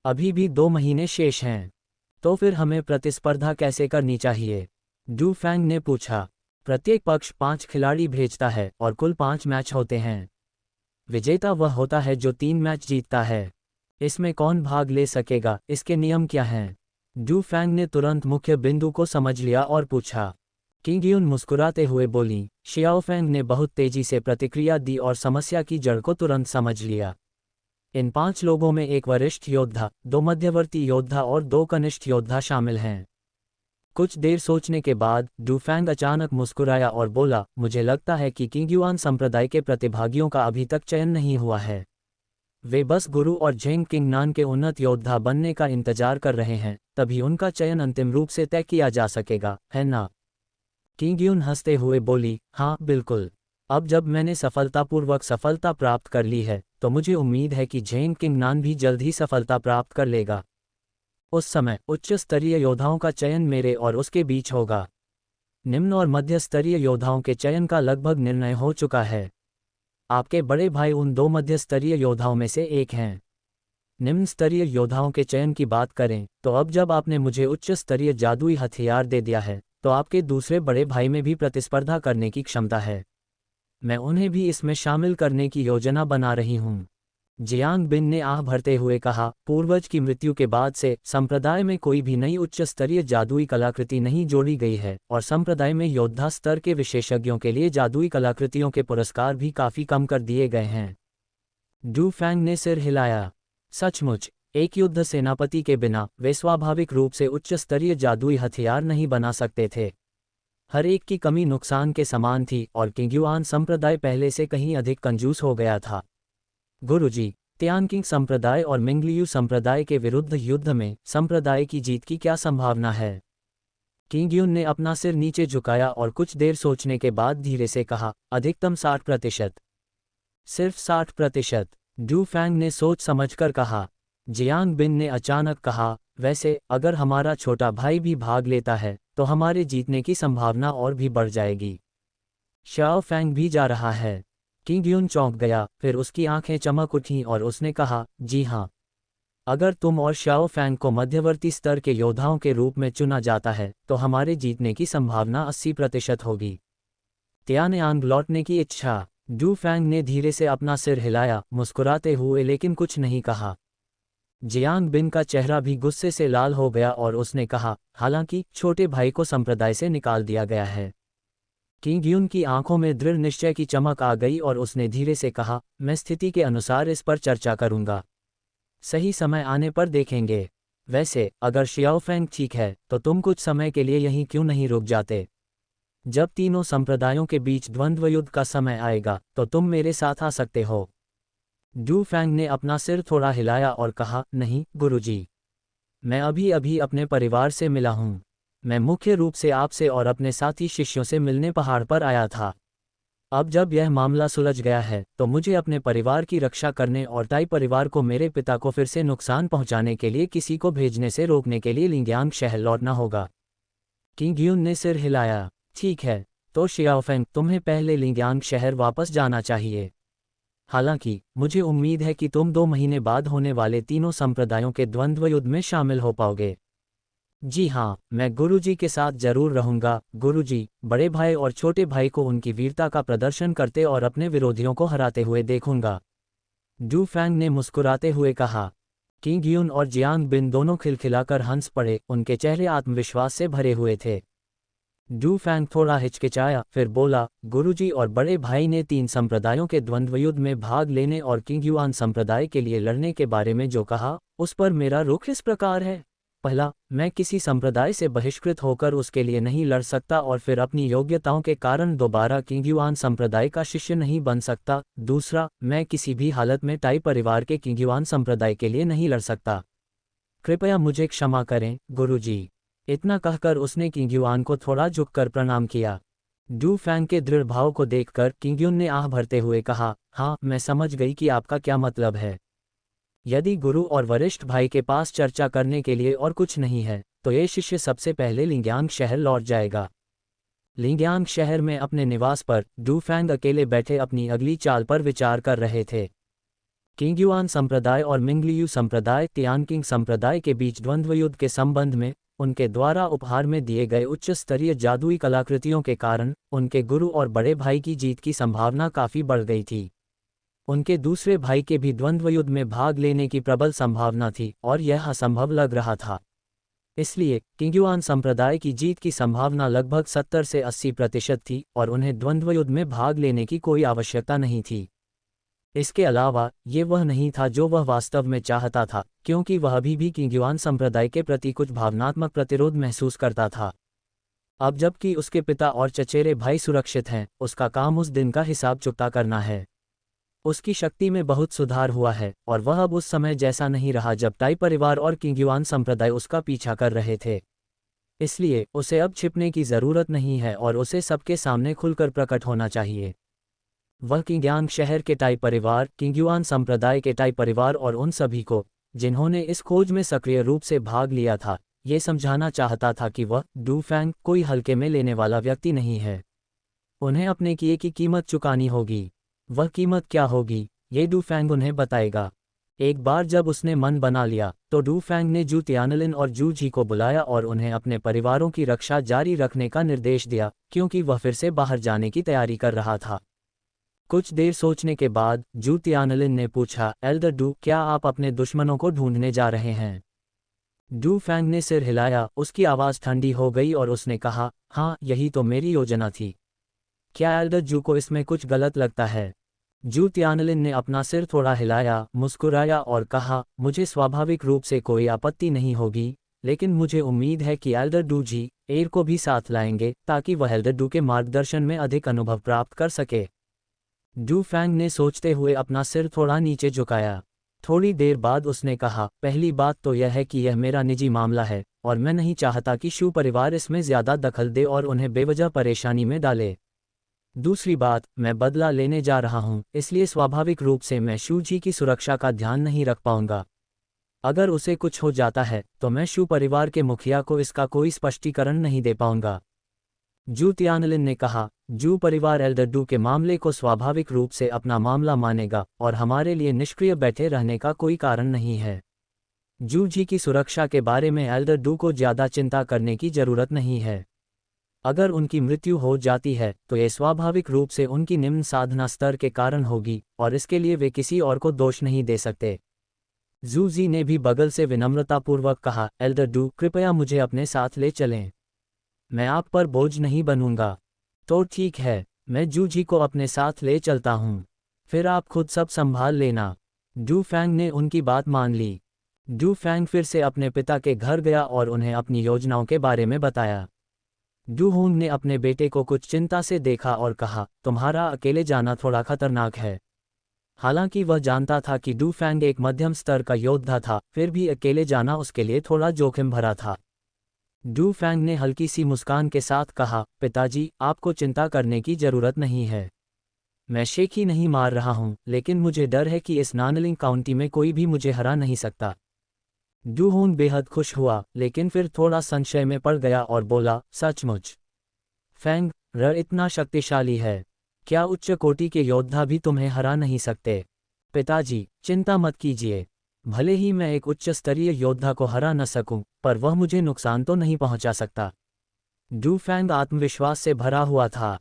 अभी भी 2 महीने शेष हैं। तो फिर हमें प्रतिस्पर्धा कैसे करनी चाहिए? डू फैंग ने पूछा। प्रत्येक पक्ष 5 खिलाड़ी भेजता है और कुल 5 मैच होते हैं। विजेता वह होता है जो 3 मैच जीतता है। इसमें कौन भाग ले सकेगा, इसके नियम क्या हैं? डू फैंग ने तुरंत मुख्य बिंदु को समझ लिया और पूछा। किंग यून मुस्कुराते हुए बोली। शियाओ फैंग ने बहुत तेजी से प्रतिक्रिया दी और समस्या की जड़ को तुरंत समझ लिया। इन 5 लोगों में एक वरिष्ठ योद्धा, 2 मध्यवर्ती योद्धा और 2 कनिष्ठ योद्धा शामिल हैं। कुछ देर सोचने के बाद डू फैंग अचानक मुस्कुराया और बोला, मुझे लगता है कि किंग्युआन संप्रदाय के प्रतिभागियों का अभी तक चयन नहीं हुआ है। वे बस गुरु और झेंग किंगनान के उन्नत योद्धा बनने का इंतजार कर रहे हैं, तभी उनका चयन अंतिम रूप से तय किया जा सकेगा, है ना? किंग यून हंसते हुए बोली, हाँ बिल्कुल। अब जब मैंने सफलतापूर्वक सफलता प्राप्त कर ली है, तो मुझे उम्मीद है कि झेंग किंगनान भी जल्द ही सफलता प्राप्त कर लेगा। उस समय उच्च स्तरीय योद्धाओं का चयन मेरे और उसके बीच होगा। निम्न और मध्य स्तरीय योद्धाओं के चयन का लगभग निर्णय हो चुका है। आपके बड़े भाई उन 2 मध्य स्तरीय योद्धाओं में से एक हैं। निम्न स्तरीय योद्धाओं के चयन की बात करें तो अब जब आपने मुझे उच्च स्तरीय जादुई हथियार दे दिया है, तो आपके दूसरे बड़े भाई में भी प्रतिस्पर्धा करने की क्षमता है। मैं उन्हें भी इसमें शामिल करने की योजना बना रही हूँ। जियांग बिन ने आह भरते हुए कहा, पूर्वज की मृत्यु के बाद से संप्रदाय में कोई भी नई उच्च स्तरीय जादुई कलाकृति नहीं जोड़ी गई है, और संप्रदाय में योद्धा स्तर के विशेषज्ञों के लिए जादुई कलाकृतियों के पुरस्कार भी काफी कम कर दिए गए हैं। डू फैंग ने सिर हिलाया। सचमुच, एक युद्ध सेनापति के बिना वे स्वाभाविक रूप से उच्च स्तरीय जादुई हथियार नहीं बना सकते थे। हर एक की कमी नुकसान के समान थी और किंग्युआन संप्रदाय पहले से कहीं अधिक कंजूस हो गया था। गुरुजी, तियानकिंग संप्रदाय और मिंगलियू संप्रदाय के विरुद्ध युद्ध में संप्रदाय की जीत की क्या संभावना है? किंग यून ने अपना सिर नीचे झुकाया और कुछ देर सोचने के बाद धीरे से कहा, अधिकतम 60%। सिर्फ 60%? डू फैंग ने सोच समझकर कहा। जियांग बिन ने अचानक कहा, वैसे अगर हमारा छोटा भाई भी भाग लेता है तो हमारे जीतने की संभावना और भी बढ़ जाएगी। शाओ फैंग भी जा रहा है। किंग यून चौंक गया, फिर उसकी आंखें चमक उठीं और उसने कहा, जी हाँ। अगर तुम और शाओ फैंग को मध्यवर्ती स्तर के योद्धाओं के रूप में चुना जाता है तो हमारे जीतने की संभावना 80% होगी। तियानयांग लौटने की इच्छा? डू फैंग ने धीरे से अपना सिर हिलाया, मुस्कुराते हुए, लेकिन कुछ नहीं कहा। जियांग बिन का चेहरा भी गुस्से से लाल हो गया और उसने कहा, हालांकि छोटे भाई को संप्रदाय से निकाल दिया गया है। किंग यून की आंखों में दृढ़ निश्चय की चमक आ गई और उसने धीरे से कहा, मैं स्थिति के अनुसार इस पर चर्चा करूंगा। सही समय आने पर देखेंगे। वैसे अगर शियाओ फैंग ठीक है तो तुम कुछ समय के लिए यहीं क्यों नहीं रुक जाते? जब तीनों संप्रदायों के बीच द्वंद्व युद्ध का समय आएगा तो तुम मेरे साथ आ सकते हो। डू फैंग ने अपना सिर थोड़ा हिलाया और कहा, नहीं गुरुजी, मैं अभी अभी अपने परिवार से मिला हूँ। मैं मुख्य रूप से आपसे और अपने साथी शिष्यों से मिलने पहाड़ पर आया था। अब जब यह मामला सुलझ गया है तो मुझे अपने परिवार की रक्षा करने और ताई परिवार को मेरे पिता को फिर से नुकसान पहुंचाने के लिए किसी को भेजने से रोकने के लिए लिंग्यांग शहर लौटना होगा। किंग यून ने सिर हिलाया। ठीक है, तो शियाओफेंग, तुम्हें पहले लिंग्यांग शहर वापस जाना चाहिए। हालांकि मुझे उम्मीद है कि तुम 2 महीने बाद होने वाले तीनों संप्रदायों के द्वंद्व युद्ध में शामिल हो पाओगे। जी हाँ, मैं गुरुजी के साथ जरूर रहूंगा। गुरुजी, बड़े भाई और छोटे भाई को उनकी वीरता का प्रदर्शन करते और अपने विरोधियों को हराते हुए देखूंगा। डू फैंग ने मुस्कुराते हुए कहा। किंग यून और जियांग बिन दोनों खिलखिलाकर हंस पड़े, उनके चेहरे आत्मविश्वास से भरे हुए थे। डू फैंग थोड़ा हिचकिचाया, फिर बोला, गुरुजी और बड़े भाई ने 3 संप्रदायों के द्वंद्व युद्ध में भाग लेने और किंग युआन संप्रदाय के लिए लड़ने के बारे में जो कहा, उस पर मेरा रुख इस प्रकार है। पहला, मैं किसी संप्रदाय से बहिष्कृत होकर उसके लिए नहीं लड़ सकता और फिर अपनी योग्यताओं के कारण दोबारा किंग युआन संप्रदाय का शिष्य नहीं बन सकता। दूसरा, मैं किसी भी हालत में टाई परिवार के किंग युआन संप्रदाय के लिए नहीं लड़ सकता। कृपया मुझे क्षमा करें, गुरुजी। इतना कहकर उसने किंग युआन को थोड़ा झुककर प्रणाम किया। डू फैंग के दृढ़ भाव को देखकर किंग युन ने आह भरते हुए कहा, हाँ, मैं समझ गई कि आपका क्या मतलब है। यदि गुरु और वरिष्ठ भाई के पास चर्चा करने के लिए और कुछ नहीं है, तो ये शिष्य सबसे पहले लिंग्यांग शहर लौट जाएगा। लिंग्यांग शहर में अपने निवास पर डू फैंग अकेले बैठे अपनी अगली चाल पर विचार कर रहे थे। किंग युआन संप्रदाय और मिंगलियू संप्रदाय तियानकिंग संप्रदाय के बीच द्वंद्व युद्ध के संबंध में उनके द्वारा उपहार में दिए गए उच्च स्तरीय जादुई कलाकृतियों के कारण उनके गुरु और बड़े भाई की जीत की संभावना काफी बढ़ गई थी। उनके दूसरे भाई के भी द्वंद्व युद्ध में भाग लेने की प्रबल संभावना थी और यह असंभव लग रहा था। इसलिए किंग युआन संप्रदाय की जीत की संभावना लगभग 70 से 80% थी और उन्हें द्वंद्व युद्ध में भाग लेने की कोई आवश्यकता नहीं थी। इसके अलावा ये वह नहीं था जो वह वास्तव में चाहता था, क्योंकि वह अभी भी किंग युआन संप्रदाय के प्रति कुछ भावनात्मक प्रतिरोध महसूस करता था। अब जबकि उसके पिता और चचेरे भाई सुरक्षित हैं, उसका काम उस दिन का हिसाब चुकता करना है। उसकी शक्ति में बहुत सुधार हुआ है और वह अब उस समय जैसा नहीं रहा जब टाई परिवार और किंग युआन संप्रदाय उसका पीछा कर रहे थे। इसलिए उसे अब छिपने की जरूरत नहीं है और उसे सबके सामने खुलकर प्रकट होना चाहिए। वह किंग्यांग शहर के टाई परिवार, किंग युआन संप्रदाय के टाई परिवार और उन सभी को जिन्होंने इस खोज में सक्रिय रूप से भाग लिया था, ये समझाना चाहता था कि वह डू फैंग कोई हल्के में लेने वाला व्यक्ति नहीं है। उन्हें अपने किए की कीमत चुकानी होगी। वह कीमत क्या होगी, ये डू फैंग उन्हें बताएगा। एक बार जब उसने मन बना लिया तो डू फैंग ने जू तियानलिन और जू जी को बुलाया और उन्हें अपने परिवारों की रक्षा जारी रखने का निर्देश दिया, क्योंकि वह फिर से बाहर जाने की तैयारी कर रहा था। कुछ देर सोचने के बाद जू तियानलिन ने पूछा, एल्डर डू, क्या आप अपने दुश्मनों को ढूंढने जा रहे हैं? डू फैंग ने सिर हिलाया, उसकी आवाज़ ठंडी हो गई और उसने कहा, हाँ, यही तो मेरी योजना थी। क्या एल्डर जू को इसमें कुछ गलत लगता है? जू तियानलिन ने अपना सिर थोड़ा हिलाया, मुस्कुराया और कहा, मुझे स्वाभाविक रूप से कोई आपत्ति नहीं होगी, लेकिन मुझे उम्मीद है कि एल्डर डू जी एयर को भी साथ लाएंगे ताकि वह एल्डर डू के मार्गदर्शन में अधिक अनुभव प्राप्त कर सके। डू फैंग ने सोचते हुए अपना सिर थोड़ा नीचे झुकाया। थोड़ी देर बाद उसने कहा, पहली बात तो यह है कि यह मेरा निजी मामला है और मैं नहीं चाहता कि शू परिवार इसमें ज़्यादा दखल दे और उन्हें बेवजह परेशानी में डाले। दूसरी बात, मैं बदला लेने जा रहा हूं, इसलिए स्वाभाविक रूप से मैं शू जी की सुरक्षा का ध्यान नहीं रख पाऊंगा। अगर उसे कुछ हो जाता है तो मैं शू परिवार के मुखिया को इसका कोई स्पष्टीकरण नहीं दे पाऊंगा। जू तियानलिन ने कहा, जू परिवार एल्डर डू के मामले को स्वाभाविक रूप से अपना मामला मानेगा और हमारे लिए निष्क्रिय बैठे रहने का कोई कारण नहीं है। जू जी की सुरक्षा के बारे में एल्डर डू को ज़्यादा चिंता करने की जरूरत नहीं है। अगर उनकी मृत्यु हो जाती है तो ये स्वाभाविक रूप से उनकी निम्न साधना स्तर के कारण होगी और इसके लिए वे किसी और को दोष नहीं दे सकते। जू जी ने भी बगल से विनम्रतापूर्वक कहा, एल्डर डू, कृपया मुझे अपने साथ ले चलें। मैं आप पर बोझ नहीं बनूंगा। तो ठीक है, मैं जू जी को अपने साथ ले चलता हूँ। फिर आप खुद सब संभाल लेना। डू फैंग ने उनकी बात मान ली। डू फैंग फिर से अपने पिता के घर गया और उन्हें अपनी योजनाओं के बारे में बताया। डू होंग ने अपने बेटे को कुछ चिंता से देखा और कहा, तुम्हारा अकेले जाना थोड़ा खतरनाक है। हालांकि वह जानता था कि डू फैंग एक मध्यम स्तर का योद्धा था, फिर भी अकेले जाना उसके लिए थोड़ा जोखिम भरा था। डू फैंग ने हल्की सी मुस्कान के साथ कहा, पिताजी, आपको चिंता करने की जरूरत नहीं है। मैं शेखी नहीं मार रहा हूँ, लेकिन मुझे डर है कि इस नानलिंग काउंटी में कोई भी मुझे हरा नहीं सकता। डू होंग बेहद खुश हुआ, लेकिन फिर थोड़ा संशय में पड़ गया और बोला, सचमुच? फैंग र इतना शक्तिशाली है? क्या उच्च कोटि के योद्धा भी तुम्हें हरा नहीं सकते? पिताजी, चिंता मत कीजिए। भले ही मैं एक उच्च स्तरीय योद्धा को हरा न सकूं, पर वह मुझे नुकसान तो नहीं पहुंचा सकता। डू फैंग आत्मविश्वास से भरा हुआ था।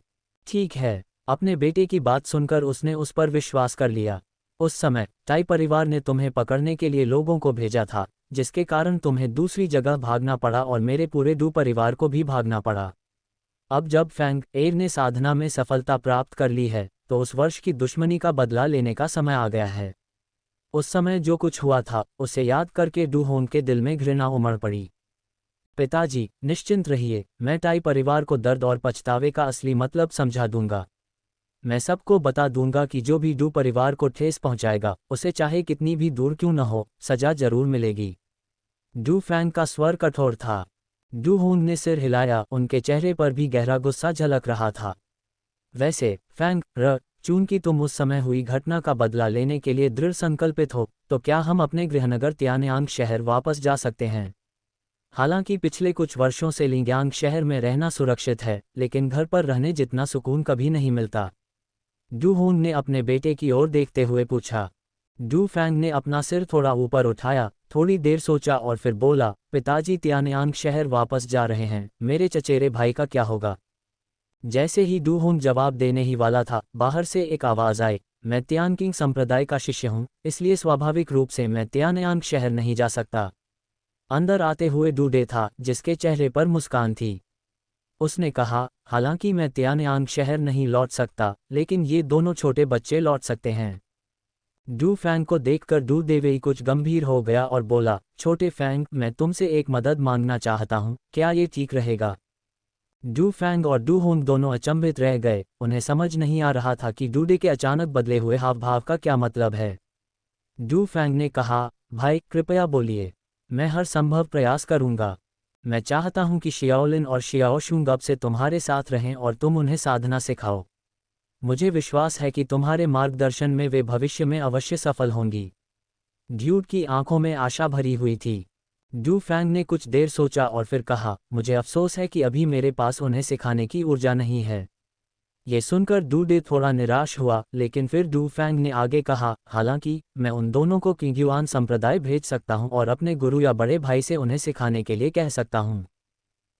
ठीक है। अपने बेटे की बात सुनकर उसने उस पर विश्वास कर लिया। उस समय टाई परिवार ने तुम्हें पकड़ने के लिए लोगों को भेजा था, जिसके कारण तुम्हें दूसरी जगह भागना पड़ा और मेरे पूरे डू परिवार को भी भागना पड़ा। अब जब फैंग एर ने साधना में सफलता प्राप्त कर ली है, तो उस वर्ष की दुश्मनी का बदला लेने का समय आ गया है। उस समय जो कुछ हुआ था उसे याद करके डू होंग के दिल में घृणा उमड़ पड़ी। पिताजी, निश्चिंत रहिए, मैं टाई परिवार को दर्द और पछतावे का असली मतलब समझा दूंगा। मैं सबको बता दूंगा कि जो भी डू परिवार को ठेस पहुंचाएगा, उसे चाहे कितनी भी दूर क्यों न हो, सजा जरूर मिलेगी। डू फैंग का स्वर कठोर था। डू होंग ने सिर हिलाया, उनके चेहरे पर भी गहरा गुस्सा झलक रहा था। वैसे फैंग चूंकि तुम उस समय हुई घटना का बदला लेने के लिए दृढ़ संकल्पित हो, तो क्या हम अपने गृहनगर त्यानयांग शहर वापस जा सकते हैं? हालांकि पिछले कुछ वर्षों से लिंग्यांग शहर में रहना सुरक्षित है, लेकिन घर पर रहने जितना सुकून कभी नहीं मिलता। डू होंग ने अपने बेटे की ओर देखते हुए पूछा। डू फैंग ने अपना सिर थोड़ा ऊपर उठाया, थोड़ी देर सोचा और फिर बोला, पिताजी त्यानयांग शहर वापस जा रहे हैं, मेरे चचेरे भाई का क्या होगा? जैसे ही डू होंग जवाब देने ही वाला था, बाहर से एक आवाज आई, मैं त्यानकिंग संप्रदाय का शिष्य हूँ, इसलिए स्वाभाविक रूप से मैं त्यानयांग शहर नहीं जा सकता। अंदर आते हुए डू डे था, जिसके चेहरे पर मुस्कान थी। उसने कहा, हालांकि मैं त्यानयांग शहर नहीं लौट सकता, लेकिन ये दोनों छोटे बच्चे लौट सकते हैं। डू फैंग को देखकर डू देवेई कुछ गंभीर हो गया और बोला, छोटे फैंग, मैं तुमसे एक मदद मांगना चाहता हूँ, क्या ये ठीक रहेगा? डू फैंग और डू होंग दोनों अचंभित रह गए, उन्हें समझ नहीं आ रहा था कि डू डे के अचानक बदले हुए हाव भाव का क्या मतलब है। डू फैंग ने कहा, भाई कृपया बोलिए, मैं हर संभव प्रयास करूंगा। मैं चाहता हूं कि शियाओलिन और शियाओशुंग अब से तुम्हारे साथ रहें और तुम उन्हें साधना सिखाओ। मुझे विश्वास है कि तुम्हारे मार्गदर्शन में वे भविष्य में अवश्य सफल होंगी। ड्यूड की आंखों में आशा भरी हुई थी। डू फैंग ने कुछ देर सोचा और फिर कहा, मुझे अफसोस है कि अभी मेरे पास उन्हें सिखाने की ऊर्जा नहीं है। ये सुनकर डू डे थोड़ा निराश हुआ, लेकिन फिर डू फैंग ने आगे कहा, हालांकि मैं उन दोनों को किंग्युआन संप्रदाय भेज सकता हूं और अपने गुरु या बड़े भाई से उन्हें सिखाने के लिए कह सकता हूं।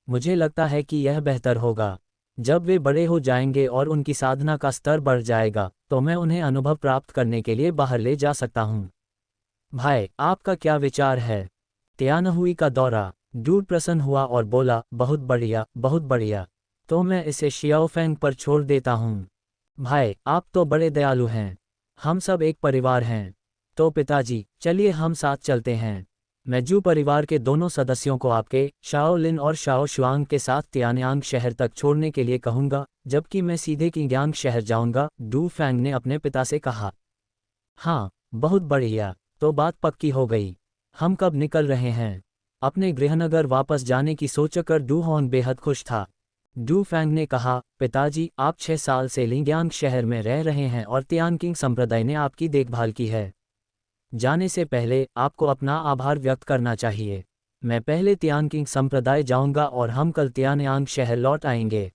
मुझे लगता है कि यह बेहतर होगा। जब वे बड़े हो जाएंगे और उनकी साधना का स्तर बढ़ जाएगा, तो मैं उन्हें अनुभव प्राप्त करने के लिए बाहर ले जा सकता हूं। भाई, आपका क्या विचार है? त्यानहुई का दौरा। डूड प्रसन्न हुआ और बोला, बहुत बढ़िया, बहुत बढ़िया। तो मैं इसे शियाओफेंग पर छोड़ देता हूँ। भाई, आप तो बड़े दयालु हैं। हम सब एक परिवार हैं। तो पिताजी, चलिए हम साथ चलते हैं। मैं जू परिवार के दोनों सदस्यों को आपके शाओलिन और शाओ शुआंग के साथ त्यानयांग शहर तक छोड़ने के लिए कहूँगा, जबकि मैं सीधे किंग्यांग शहर जाऊँगा, डू फैंग ने अपने पिता से कहा। हाँ, बहुत बढ़िया, तो बात पक्की हो गई। हम कब निकल रहे हैं? अपने गृहनगर वापस जाने की सोचकर डू हॉन बेहद खुश था। डू फैंग ने कहा, पिताजी, आप 6 साल से लिंग्यांग शहर में रह रहे हैं और त्यानकिंग संप्रदाय ने आपकी देखभाल की है। जाने से पहले आपको अपना आभार व्यक्त करना चाहिए। मैं पहले त्यानकिंग संप्रदाय जाऊंगा और हम कल त्यानयांग शहर लौट आएंगे।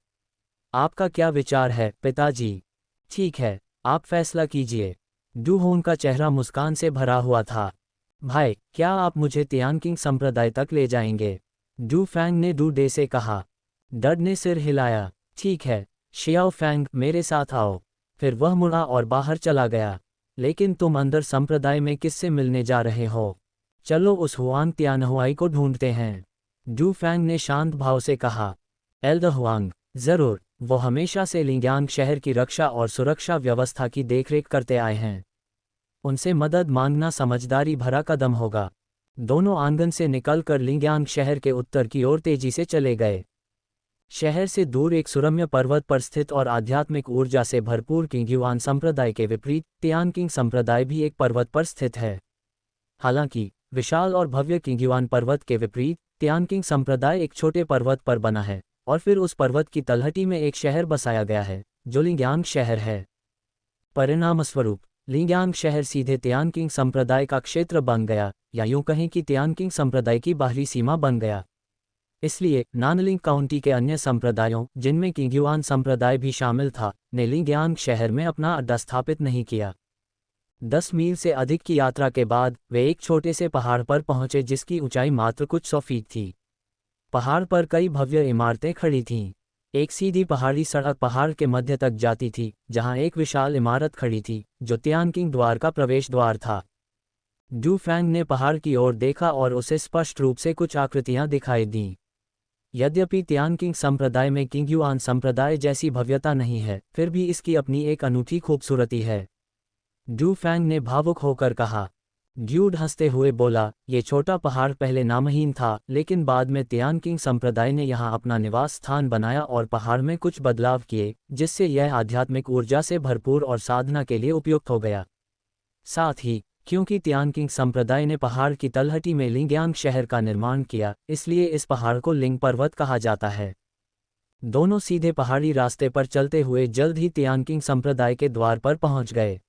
आपका क्या विचार है, पिताजी? ठीक है, आप फैसला कीजिए। डू होन का चेहरा मुस्कान से भरा हुआ था। भाई, क्या आप मुझे त्यानकिंग संप्रदाय तक ले जाएंगे? डू फैंग ने डू डे से कहा। डड ने सिर हिलाया। ठीक है, शियाओ फैंग, मेरे साथ आओ। फिर वह मुड़ा और बाहर चला गया। लेकिन तुम अंदर संप्रदाय में किससे मिलने जा रहे हो? चलो उस हुआंग त्यानहुआई को ढूंढते हैं। डू फैंग ने शांत भाव से कहा। एल्डर हुआंग, जरूर, वो हमेशा से लिंग्यांग शहर की रक्षा और सुरक्षा व्यवस्था की देखरेख करते आए हैं। उनसे मदद मांगना समझदारी भरा कदम होगा। दोनों आंगन से निकलकर लिंग्यांग शहर के उत्तर की ओर तेजी से चले गए। शहर से दूर एक सुरम्य पर्वत पर स्थित और आध्यात्मिक ऊर्जा से भरपूर किंग्युआन संप्रदाय के विपरीत त्यानकिंग संप्रदाय भी एक पर्वत पर स्थित है। हालांकि विशाल और भव्य किंग्युआन पर्वत के विपरीत त्यानकिंग संप्रदाय एक छोटे पर्वत पर बना है, और फिर उस पर्वत की तलहटी में एक शहर बसाया गया है, जो लिंग्यांग शहर है। परिणामस्वरूप लिंग्यांग शहर सीधे त्यानकिंग संप्रदाय का क्षेत्र बन गया, या यूं कहें कि त्यानकिंग संप्रदाय की बाहरी सीमा बन गया। इसलिए नानलिंग काउंटी के अन्य संप्रदायों, जिनमें किंग्युआन संप्रदाय भी शामिल था, ने लिंग्यांग शहर में अपना अड्डा स्थापित नहीं किया। 10 मील से अधिक की यात्रा के बाद वे एक छोटे से पहाड़ पर पहुंचे, जिसकी ऊंचाई मात्र कुछ 100 फीट थी। पहाड़ पर कई भव्य इमारतें खड़ी थीं। एक सीधी पहाड़ी सड़क पहाड़ के मध्य तक जाती थी, जहां एक विशाल इमारत खड़ी थी, जो तियानकिंग द्वार का प्रवेश द्वार था। डू फैंग ने पहाड़ की ओर देखा और उसे स्पष्ट रूप से कुछ आकृतियां दिखाई दीं। यद्यपि तियानकिंग संप्रदाय में किंगयुआन संप्रदाय जैसी भव्यता नहीं है, फिर भी इसकी अपनी एक अनूठी खूबसूरती है। डू फैंग ने भावुक होकर कहा। ड्यूड हंसते हुए बोला, ये छोटा पहाड़ पहले नामहीन था, लेकिन बाद में तियानकिंग संप्रदाय ने यहाँ अपना निवास स्थान बनाया और पहाड़ में कुछ बदलाव किए, जिससे यह आध्यात्मिक ऊर्जा से भरपूर और साधना के लिए उपयुक्त हो गया। साथ ही, क्योंकि तियानकिंग संप्रदाय ने पहाड़ की तलहटी में लिंग्यांग शहर का निर्माण किया, इसलिए इस पहाड़ को लिंग पर्वत कहा जाता है। दोनों सीधे पहाड़ी रास्ते पर चलते हुए जल्द ही तियानकिंग संप्रदाय के द्वार पर पहुंच गए।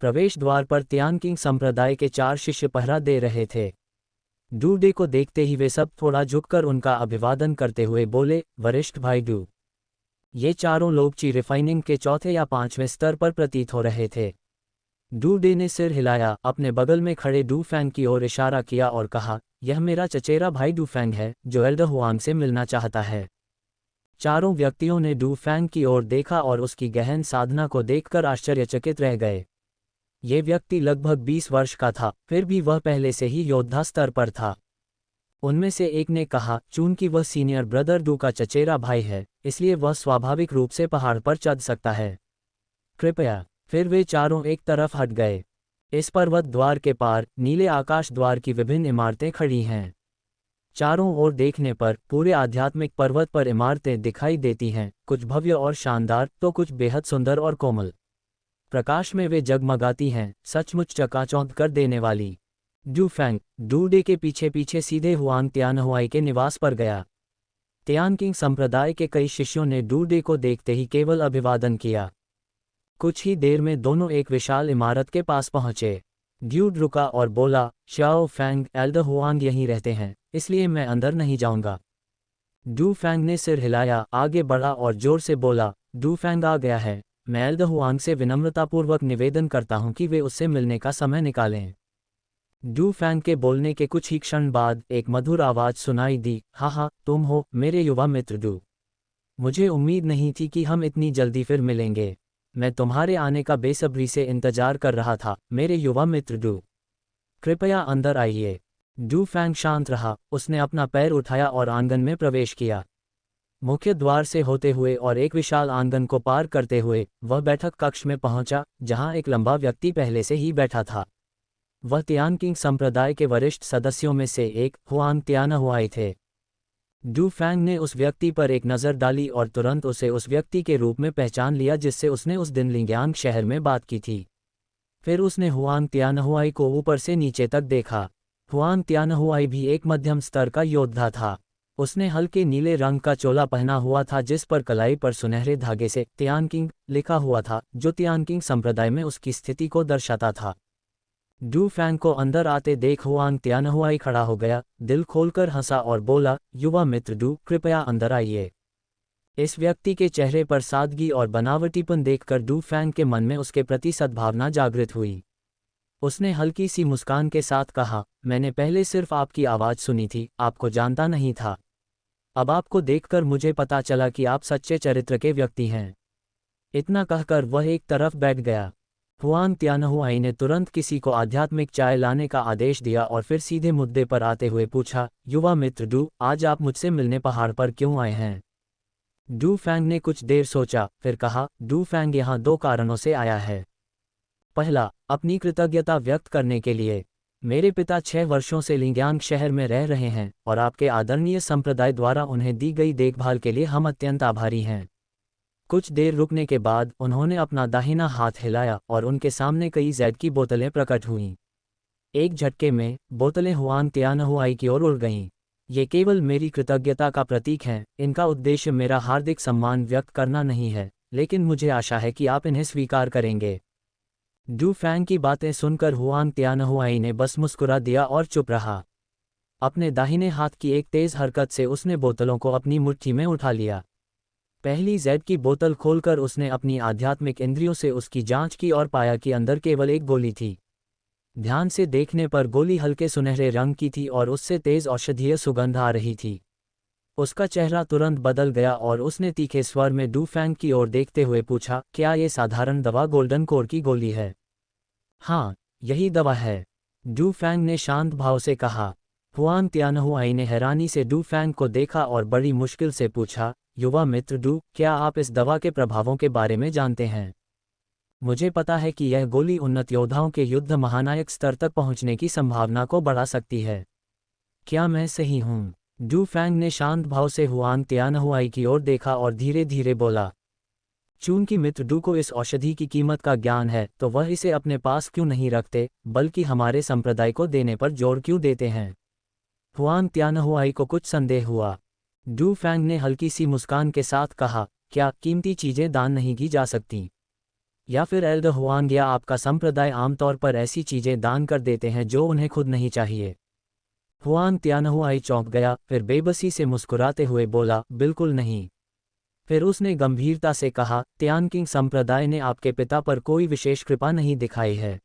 प्रवेश द्वार पर तियानकिंग संप्रदाय के 4 शिष्य पहरा दे रहे थे। डूडे को देखते ही वे सब थोड़ा झुककर उनका अभिवादन करते हुए बोले, वरिष्ठ भाई डू। ये चारों लोग ची रिफाइनिंग के 4थे या 5वें स्तर पर प्रतीत हो रहे थे। डूडे ने सिर हिलाया, अपने बगल में खड़े डू फैंग की ओर इशारा किया और कहा, यह मेरा चचेरा भाई डू फैंग है, जो एल्डर हुआंग से मिलना चाहता है। चारों व्यक्तियों ने डू फैंग की ओर देखा और उसकी गहन साधना को देखकर आश्चर्यचकित रह गए। ये व्यक्ति लगभग 20 वर्ष का था, फिर भी वह पहले से ही योद्धा स्तर पर था। उनमें से एक ने कहा, चूंकि वह सीनियर ब्रदर डू का चचेरा भाई है, इसलिए वह स्वाभाविक रूप से पहाड़ पर चढ़ सकता है। कृपया। फिर वे चारों एक तरफ हट गए। इस पर्वत द्वार के पार नीले आकाश द्वार की विभिन्न इमारतें खड़ी हैं। चारों ओर देखने पर पूरे आध्यात्मिक पर्वत पर इमारतें दिखाई देती हैं, कुछ भव्य और शानदार तो कुछ बेहद सुंदर और कोमल। प्रकाश में वे जगमगाती हैं, सचमुच चकाचौंध कर देने वाली। डू फैंग डूडे के पीछे पीछे सीधे हुआंग तियानहुआई के निवास पर गया। तियानकिंग संप्रदाय के कई शिष्यों ने डूडे को देखते ही केवल अभिवादन किया। कुछ ही देर में दोनों एक विशाल इमारत के पास पहुंचे। ड्यूड रुका और बोला, श्याओ फैंग, एल्डर हुआंग यहीं रहते हैं, इसलिए मैं अंदर नहीं जाऊंगा। डू फैंग ने सिर हिलाया, आगे बढ़ा और जोर से बोला, डू फैंग आ गया है। मैं एल्डर हुआंग से विनम्रतापूर्वक निवेदन करता हूं कि वे उससे मिलने का समय निकालें। डू फैंग के बोलने के कुछ ही क्षण बाद एक मधुर आवाज सुनाई दी, हाँ, तुम हो मेरे युवा मित्र डू। मुझे उम्मीद नहीं थी कि हम इतनी जल्दी फिर मिलेंगे। मैं तुम्हारे आने का बेसब्री से इंतजार कर रहा था, मेरे युवा मित्र डू। कृपया अंदर आइए। डू फैंग शांत रहा, उसने अपना पैर उठाया और आंगन में प्रवेश किया। मुख्य द्वार से होते हुए और एक विशाल आंगन को पार करते हुए वह बैठक कक्ष में पहुंचा, जहां एक लंबा व्यक्ति पहले से ही बैठा था। वह तियानकिंग संप्रदाय के वरिष्ठ सदस्यों में से एक हुआंग तियानहुआई थे। डू फैंग ने उस व्यक्ति पर एक नज़र डाली और तुरंत उसे उस व्यक्ति के रूप में पहचान लिया जिससे उसने उस दिन लिंग्यांग शहर में बात की थी। फिर उसने हुआंग तियानहुआई को ऊपर से नीचे तक देखा। हुआंग तियानहुआई भी एक मध्यम स्तर का योद्धा था। उसने हल्के नीले रंग का चोला पहना हुआ था जिस पर कलाई पर सुनहरे धागे से तियानकिंग लिखा हुआ था, जो तियानकिंग संप्रदाय में उसकी स्थिति को दर्शाता था। डू फैंग को अंदर आते देख हुआंग तियानहुआई खड़ा हो गया, दिल खोलकर हंसा और बोला, युवा मित्र डू, कृपया अंदर आइए। इस व्यक्ति के चेहरे पर सादगी और बनावटीपन देखकर डू फैंग के मन में उसके प्रति सद्भावना जागृत हुई। उसने हल्की सी मुस्कान के साथ कहा, मैंने पहले सिर्फ आपकी आवाज़ सुनी थी, आपको जानता नहीं था। अब आपको देखकर मुझे पता चला कि आप सच्चे चरित्र के व्यक्ति हैं। इतना कहकर वह एक तरफ बैठ गया। हुआंग तियानहुआई ने तुरंत किसी को आध्यात्मिक चाय लाने का आदेश दिया और फिर सीधे मुद्दे पर आते हुए पूछा, युवा मित्र डू, आज आप मुझसे मिलने पहाड़ पर क्यों आए हैं? डू फैंग ने कुछ देर सोचा, फिर कहा, डू फैंग यहाँ 2 कारणों से आया है। पहला, अपनी कृतज्ञता व्यक्त करने के लिए। मेरे पिता 6 वर्षों से लिंग्यांग शहर में रह रहे हैं और आपके आदरणीय संप्रदाय द्वारा उन्हें दी गई देखभाल के लिए हम अत्यंत आभारी हैं। कुछ देर रुकने के बाद उन्होंने अपना दाहिना हाथ हिलाया और उनके सामने कई ज़ैड की बोतलें प्रकट हुईं। एक झटके में बोतलें हुआंग तियानहुआई की ओर उड़ गईं। ये केवल मेरी कृतज्ञता का प्रतीक हैं, इनका उद्देश्य मेरा हार्दिक सम्मान व्यक्त करना नहीं है, लेकिन मुझे आशा है कि आप इन्हें स्वीकार करेंगे। डू फैंग की बातें सुनकर हुआंग तियानहुआई ने बस मुस्कुरा दिया और चुप रहा। अपने दाहिने हाथ की एक तेज हरकत से उसने बोतलों को अपनी मुट्ठी में उठा लिया। पहली ज़ैड की बोतल खोलकर उसने अपनी आध्यात्मिक इंद्रियों से उसकी जांच की और पाया कि अंदर केवल एक गोली थी। ध्यान से देखने पर गोली हल्के सुनहरे रंग की थी और उससे तेज औषधीय सुगंध आ रही थी। उसका चेहरा तुरंत बदल गया और उसने तीखे स्वर में डू फैंग की ओर देखते हुए पूछा, क्या ये साधारण दवा गोल्डन कोर की गोली है? हाँ, यही दवा है, डू फैंग ने शांत भाव से कहा। हुआन तियानहुआई ने हैरानी से डू फैंग को देखा और बड़ी मुश्किल से पूछा, युवा मित्र डू, क्या आप इस दवा के प्रभावों के बारे में जानते हैं? मुझे पता है कि यह गोली उन्नत योद्धाओं के युद्ध महानायक स्तर तक पहुंचने की संभावना को बढ़ा सकती है। क्या मैं सही हूँ? डू फैंग ने शांत भाव से हुआन तियानहुआई की ओर देखा और धीरे धीरे बोला, चूंकि मित्र डू को इस औषधि की कीमत का ज्ञान है तो वह इसे अपने पास क्यों नहीं रखते, बल्कि हमारे संप्रदाय को देने पर जोर क्यों देते हैं? हुआन तियानहुआई को कुछ संदेह हुआ। डू फैंग ने हल्की सी मुस्कान के साथ कहा, क्या कीमती चीजें दान नहीं की जा सकती? या फिर एल्डर हुआंग या आपका संप्रदाय आमतौर पर ऐसी चीजें दान कर देते हैं जो उन्हें खुद नहीं चाहिए? हुआन तियानहुआई चौंक गया, फिर बेबसी से मुस्कुराते हुए बोला, बिल्कुल नहीं। फिर उसने गंभीरता से कहा, त्यानकिंग संप्रदाय ने आपके पिता पर कोई विशेष कृपा नहीं दिखाई है।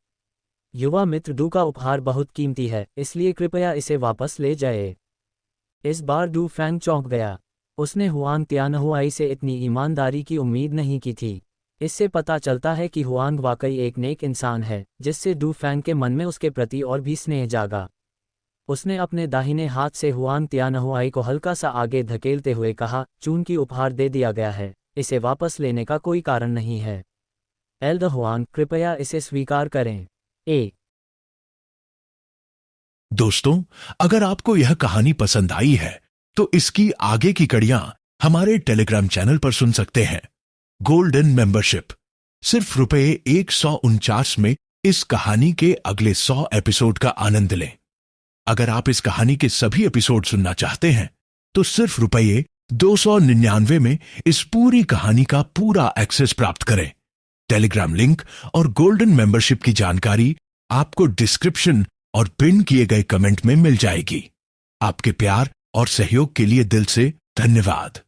युवा मित्र डू का उपहार बहुत कीमती है, इसलिए कृपया इसे वापस ले जाए। इस बार डू फैंग चौंक गया। उसने हुआंग तियानहुआई से इतनी ईमानदारी की उम्मीद नहीं की थी। इससे पता चलता है कि हुआंग वाकई एक नेक इंसान है, जिससे डू फैंग के मन में उसके प्रति और भी स्नेह जागा। उसने अपने दाहिने हाथ से हुआन तियानहुआई को हल्का सा आगे धकेलते हुए कहा, चूंकि उपहार दे दिया गया है, इसे वापस लेने का कोई कारण नहीं है। एल्डर हुआन, कृपया इसे स्वीकार करें। दोस्तों, अगर आपको यह कहानी पसंद आई है तो इसकी आगे की कड़ियां हमारे टेलीग्राम चैनल पर सुन सकते हैं। गोल्डन मेंबरशिप, सिर्फ ₹149 में इस कहानी के अगले 100 एपिसोड का आनंद लें। अगर आप इस कहानी के सभी एपिसोड सुनना चाहते हैं तो सिर्फ ₹299 में इस पूरी कहानी का पूरा एक्सेस प्राप्त करें। टेलीग्राम लिंक और गोल्डन मेंबरशिप की जानकारी आपको डिस्क्रिप्शन और पिन किए गए कमेंट में मिल जाएगी। आपके प्यार और सहयोग के लिए दिल से धन्यवाद।